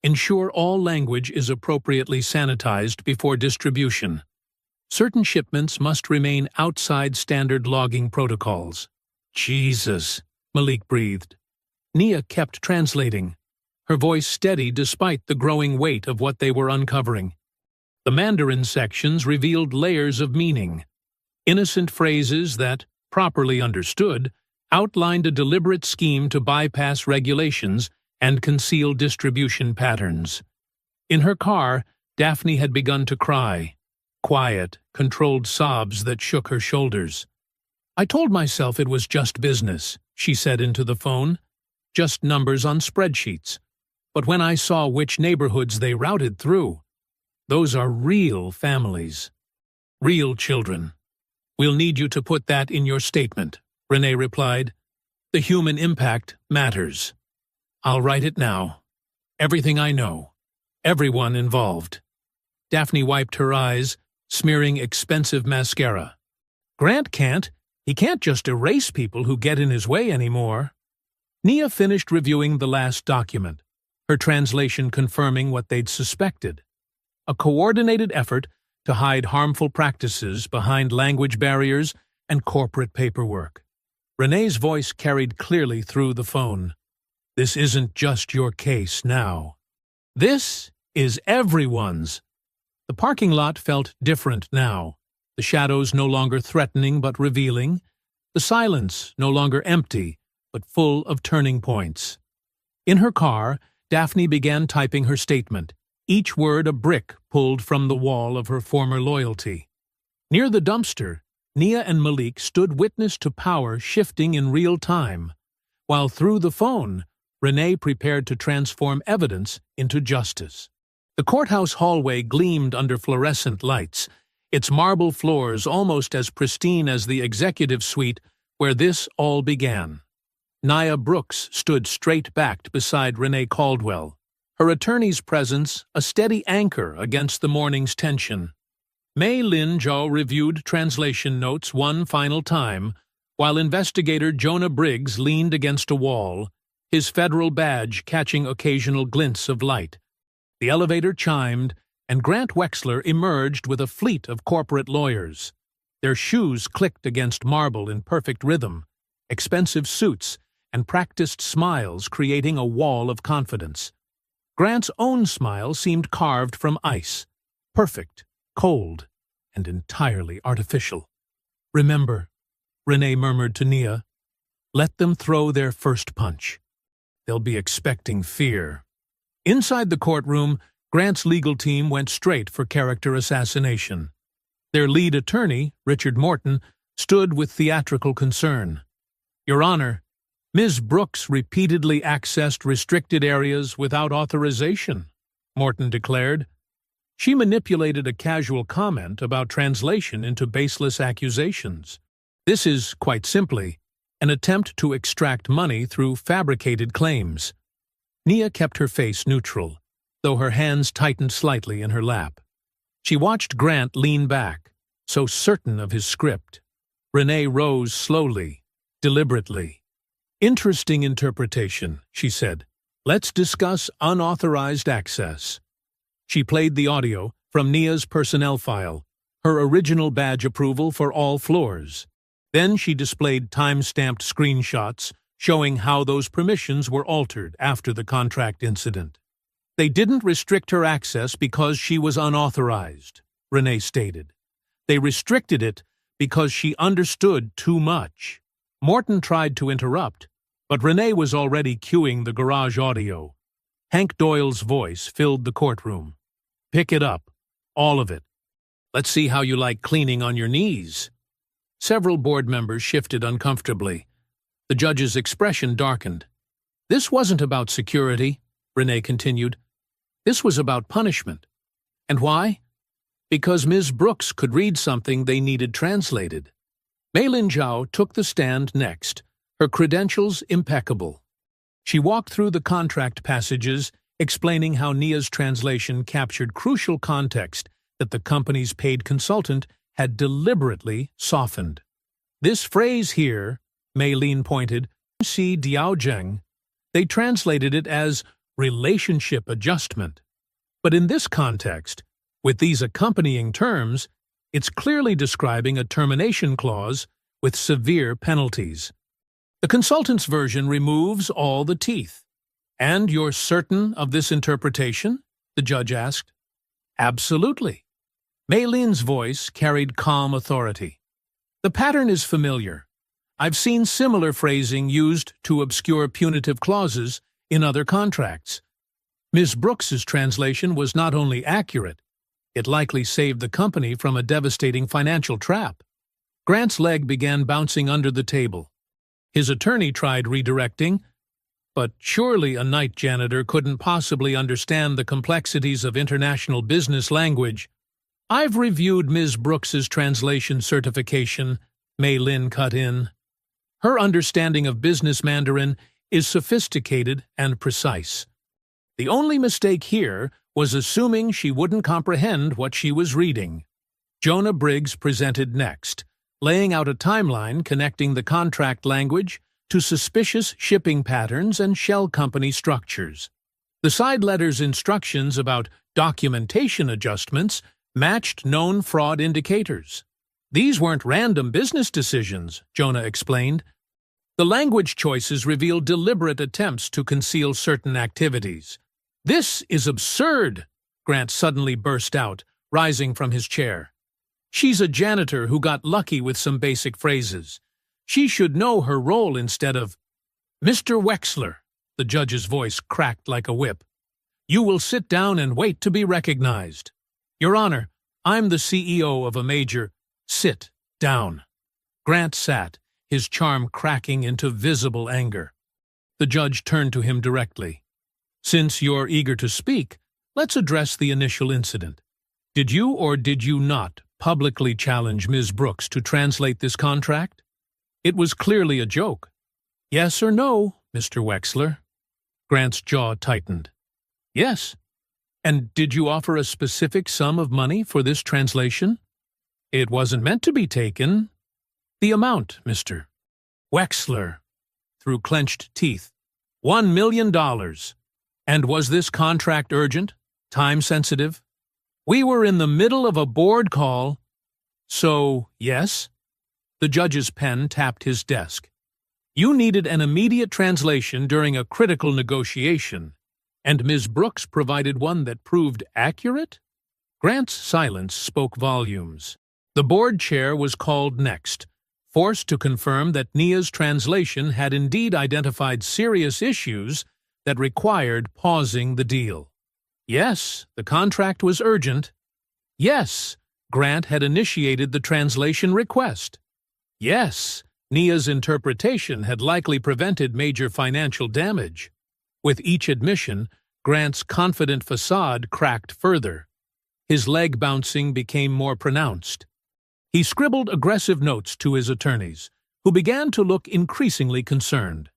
"Ensure all language is appropriately sanitized before distribution. Certain shipments must remain outside standard logging protocols." Jesus, Malik breathed. Nia kept translating, her voice steady despite the growing weight of what they were uncovering. The Mandarin sections revealed layers of meaning. Innocent phrases that, properly understood, outlined a deliberate scheme to bypass regulations and conceal distribution patterns. In her car, Daphne had begun to cry, quiet, controlled sobs that shook her shoulders. "I told myself it was just business," she said into the phone, "just numbers on spreadsheets. But when I saw which neighborhoods they routed through, those are real families. Real children. We'll need you to put that in your statement," Renee replied. "The human impact matters. I'll write it now. Everything I know. Everyone involved." Daphne wiped her eyes, smearing expensive mascara. "Grant can't. He can't just erase people who get in his way anymore." Nia finished reviewing the last document, her translation confirming what they'd suspected. A coordinated effort to hide harmful practices behind language barriers and corporate paperwork. Renee's voice carried clearly through the phone. "This isn't just your case now. This is everyone's." The parking lot felt different now, the shadows no longer threatening but revealing, the silence no longer empty but full of turning points. In her car, Daphne began typing her statement, each word a brick pulled from the wall of her former loyalty. Near the dumpster, Nia and Malik stood witness to power shifting in real time, while through the phone, Renee prepared to transform evidence into justice. The courthouse hallway gleamed under fluorescent lights, its marble floors almost as pristine as the executive suite where this all began. Nia Brooks stood straight-backed beside Renee Caldwell, her attorney's presence a steady anchor against the morning's tension. Mei Lin Zhao reviewed translation notes one final time, while investigator Jonah Briggs leaned against a wall, his federal badge catching occasional glints of light. The elevator chimed, and Grant Wexler emerged with a fleet of corporate lawyers. Their shoes clicked against marble in perfect rhythm, expensive suits and practiced smiles creating a wall of confidence. Grant's own smile seemed carved from ice, perfect, cold, and entirely artificial. "Remember," Renee murmured to Nia, "let them throw their first punch. They'll be expecting fear." Inside the courtroom, Grant's legal team went straight for character assassination. Their lead attorney, Richard Morton, stood with theatrical concern. "Your Honor, Ms. Brooks repeatedly accessed restricted areas without authorization," Morton declared. "She manipulated a casual comment about translation into baseless accusations. This is, quite simply, an attempt to extract money through fabricated claims." Nia kept her face neutral, though her hands tightened slightly in her lap. She watched Grant lean back, so certain of his script. Renee rose slowly, deliberately. "Interesting interpretation," she said. "Let's discuss unauthorized access." She played the audio from Nia's personnel file, her original badge approval for all floors. Then she displayed time-stamped screenshots showing how those permissions were altered after the contract incident. "They didn't restrict her access because she was unauthorized," Renee stated. "They restricted it because she understood too much." Morton tried to interrupt, but Renee was already cueing the garage audio. Hank Doyle's voice filled the courtroom. "Pick it up. All of it. Let's see how you like cleaning on your knees." Several board members shifted uncomfortably. The judge's expression darkened. "This wasn't about security," Renee continued. "This was about punishment. And why? Because Ms. Brooks could read something they needed translated." Mei Lin Zhao took the stand next, her credentials impeccable. She walked through the contract passages, explaining how Nia's translation captured crucial context that the company's paid consultant had deliberately softened. "This phrase here," Mei Lin pointed, "si diaozheng," they translated it as relationship adjustment. But in this context, with these accompanying terms, it's clearly describing a termination clause with severe penalties. The consultant's version removes all the teeth. And you're certain of this interpretation? The judge asked. Absolutely. Maylin's voice carried calm authority. The pattern is familiar. I've seen similar phrasing used to obscure punitive clauses in other contracts. Ms. Brooks's translation was not only accurate, it likely saved the company from a devastating financial trap. Grant's leg began bouncing under the table. His attorney tried redirecting, but surely a night janitor couldn't possibly understand the complexities of international business language. I've reviewed Ms. Brooks's translation certification, Maylin cut in. Her understanding of business Mandarin is sophisticated and precise. The only mistake here was assuming she wouldn't comprehend what she was reading. Jonah Briggs presented next, laying out a timeline connecting the contract language to suspicious shipping patterns and shell company structures. The side letter's instructions about documentation adjustments matched known fraud indicators. These weren't random business decisions, Jonah explained. The language choices reveal deliberate attempts to conceal certain activities. This is absurd, Grant suddenly burst out, rising from his chair. She's a janitor who got lucky with some basic phrases. She should know her role instead of— Mr. Wexler, the judge's voice cracked like a whip. You will sit down and wait to be recognized. Your Honor, I'm the CEO of a major— Sit down. Grant sat, his charm cracking into visible anger. The judge turned to him directly. Since you're eager to speak, let's address the initial incident. Did you or did you not publicly challenge Ms. Brooks to translate this contract? It was clearly a joke. Yes or no, Mr. Wexler? Grant's jaw tightened. Yes. And did you offer a specific sum of money for this translation? It wasn't meant to be taken. The amount, Mr. Wexler, through clenched teeth. $1 million. And was this contract urgent, time-sensitive? We were in the middle of a board call. So, yes? The judge's pen tapped his desk. You needed an immediate translation during a critical negotiation, and Ms. Brooks provided one that proved accurate? Grant's silence spoke volumes. The board chair was called next, forced to confirm that Nia's translation had indeed identified serious issues that required pausing the deal. Yes, the contract was urgent. Yes, Grant had initiated the translation request. Yes, Nia's interpretation had likely prevented major financial damage. With each admission, Grant's confident facade cracked further. His leg bouncing became more pronounced. He scribbled aggressive notes to his attorneys, who began to look increasingly concerned.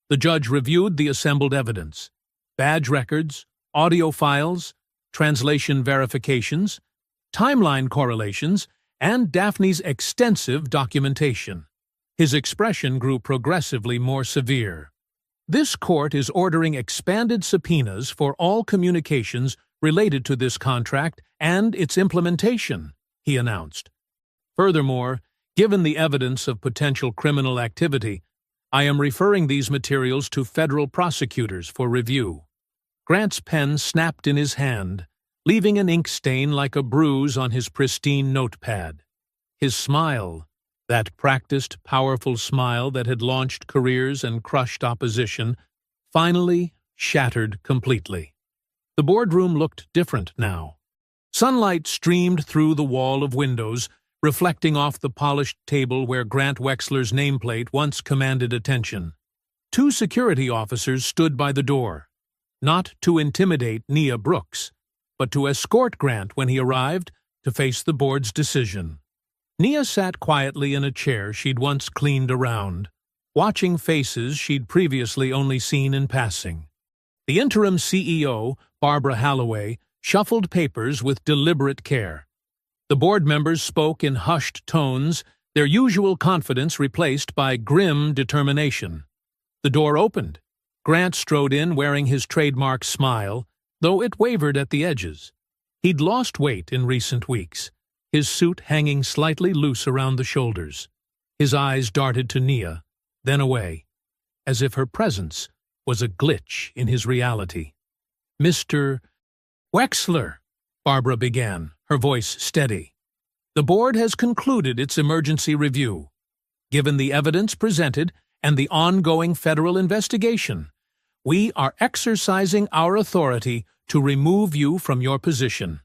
The judge reviewed the assembled evidence: badge records, audio files, translation verifications, timeline correlations, and Daphne's extensive documentation. His expression grew progressively more severe. This court is ordering expanded subpoenas for all communications related to this contract and its implementation, he announced. Furthermore, given the evidence of potential criminal activity, I am referring these materials to federal prosecutors for review. Grant's pen snapped in his hand, leaving an ink stain like a bruise on his pristine notepad. His smile, that practiced, powerful smile that had launched careers and crushed opposition, finally shattered completely. The boardroom looked different now. Sunlight streamed through the wall of windows, reflecting off the polished table where Grant Wexler's nameplate once commanded attention. 2 security officers stood by the door, not to intimidate Nia Brooks, but to escort Grant when he arrived to face the board's decision. Nia sat quietly in a chair she'd once cleaned around, watching faces she'd previously only seen in passing. The interim CEO, Barbara Halloway, shuffled papers with deliberate care. The board members spoke in hushed tones, their usual confidence replaced by grim determination. The door opened. Grant strode in wearing his trademark smile, though it wavered at the edges. He'd lost weight in recent weeks, his suit hanging slightly loose around the shoulders. His eyes darted to Nia, then away. as if her presence was a glitch in his reality. "Mr. Wexler," Barbara began, her voice steady. "The board has concluded its emergency review. Given the evidence presented and the ongoing federal investigation, we are exercising our authority to remove you from your position,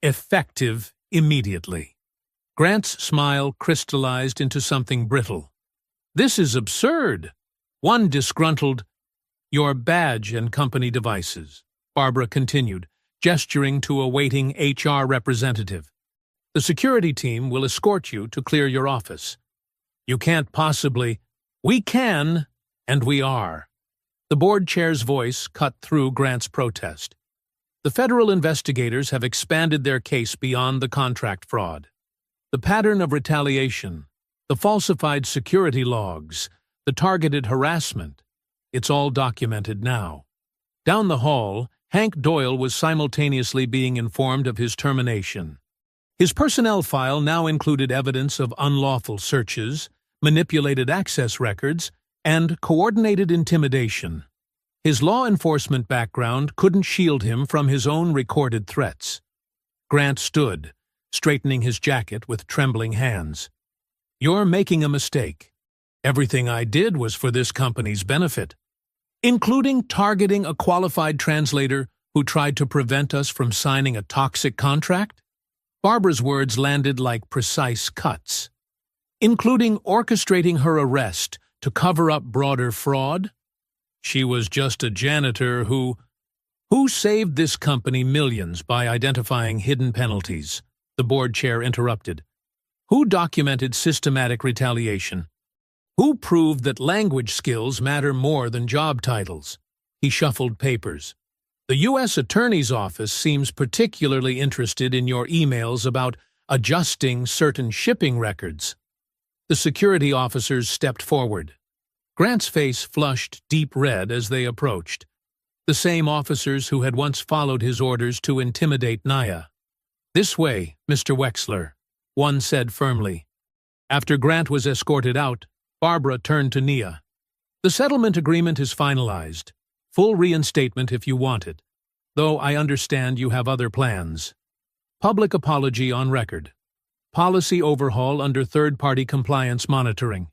effective immediately." Grant's smile crystallized into something brittle. "This is absurd." One disgruntled, "Your badge and company devices," Barbara continued, gesturing to a waiting HR representative. "The security team will escort you to clear your office. You can't possibly—" "We can, and we are." The board chair's voice cut through Grant's protest. "The federal investigators have expanded their case beyond the contract fraud. The pattern of retaliation, the falsified security logs, the targeted harassment, it's all documented now." Down the hall, Hank Doyle was simultaneously being informed of his termination. His personnel file now included evidence of unlawful searches, manipulated access records, and coordinated intimidation. His law enforcement background couldn't shield him from his own recorded threats. Grant stood, straightening his jacket with trembling hands. "You're making a mistake. Everything I did was for this company's benefit, including targeting a qualified translator who tried to prevent us from signing a toxic contract." Barbara's words landed like precise cuts. "Including orchestrating her arrest to cover up broader fraud? She was just a janitor who saved this company millions by identifying hidden penalties," the board chair interrupted. "Who documented systematic retaliation? Who proved that language skills matter more than job titles?" He shuffled papers. "The U.S. Attorney's Office seems particularly interested in your emails about adjusting certain shipping records." The security officers stepped forward. Grant's face flushed deep red as they approached. The same officers who had once followed his orders to intimidate Naya. "This way, Mr. Wexler," one said firmly. After Grant was escorted out, Barbara turned to Nia. "The settlement agreement is finalized. Full reinstatement if you want it, though I understand you have other plans. Public apology on record. Policy overhaul under third-party compliance monitoring."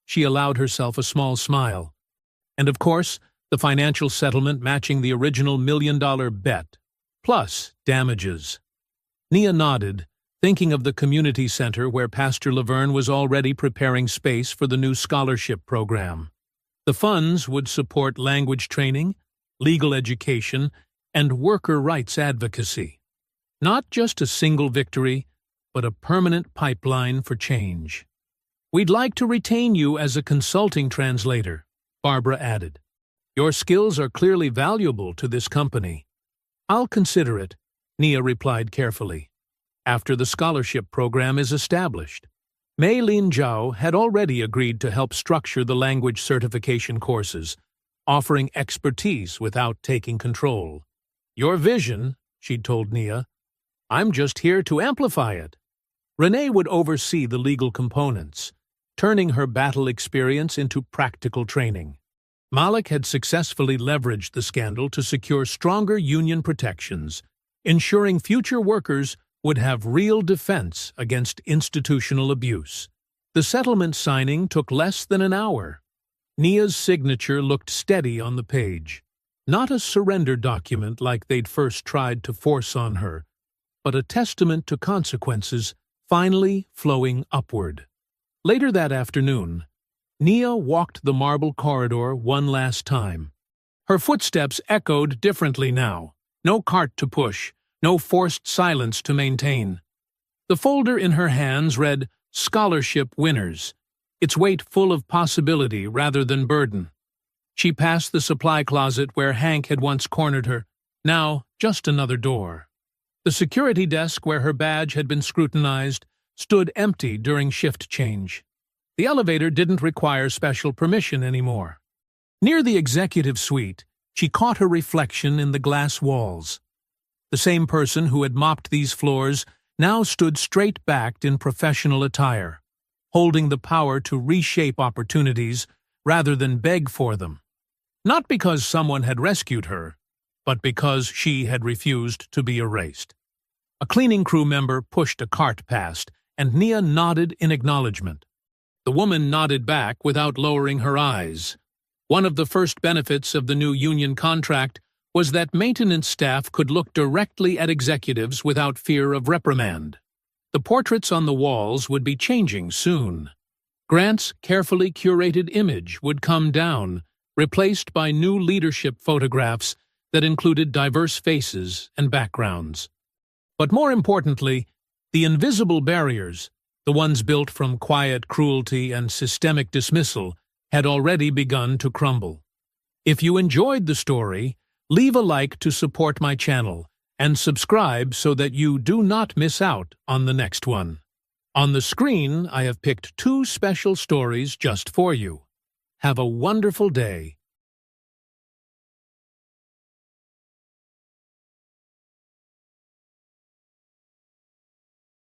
She allowed herself a small smile. "And of course, the financial settlement matching the original $1 million bet, plus damages." Nia nodded, thinking of the community center where Pastor Laverne was already preparing space for the new scholarship program. The funds would support language training, legal education, and worker rights advocacy. Not just a single victory, but a permanent pipeline for change. "We'd like to retain you as a consulting translator," Barbara added. "Your skills are clearly valuable to this company." "I'll consider it," Nia replied carefully, "after the scholarship program is established." Mei Lin Zhao had already agreed to help structure the language certification courses, offering expertise without taking control. "Your vision," she'd told Nia. "I'm just here to amplify it." Renee would oversee the legal components, turning her battle experience into practical training. Malik had successfully leveraged the scandal to secure stronger union protections, ensuring future workers would have real defense against institutional abuse. The settlement signing took less than an hour. Nia's signature looked steady on the page. Not a surrender document like they'd first tried to force on her, but a testament to consequences finally flowing upward. Later that afternoon, Nia walked the marble corridor one last time. Her footsteps echoed differently now. No cart to push, no forced silence to maintain. The folder in her hands read "Scholarship Winners," its weight full of possibility rather than burden. She passed the supply closet where Hank had once cornered her, now just another door. The security desk where her badge had been scrutinized stood empty during shift change. The elevator didn't require special permission anymore. Near the executive suite, she caught her reflection in the glass walls. The same person who had mopped these floors now stood straight-backed in professional attire, holding the power to reshape opportunities rather than beg for them. Not because someone had rescued her, but because she had refused to be erased. A cleaning crew member pushed a cart past, and Nia nodded in acknowledgement. The woman nodded back without lowering her eyes. One of the first benefits of the new union contract was that maintenance staff could look directly at executives without fear of reprimand. The portraits on the walls would be changing soon. Grant's carefully curated image would come down, replaced by new leadership photographs that included diverse faces and backgrounds. But more importantly, the invisible barriers, the ones built from quiet cruelty and systemic dismissal, had already begun to crumble. If you enjoyed the story, leave a like to support my channel and subscribe so that you do not miss out on the next one. On the screen, I have picked 2 special stories just for you. Have a wonderful day.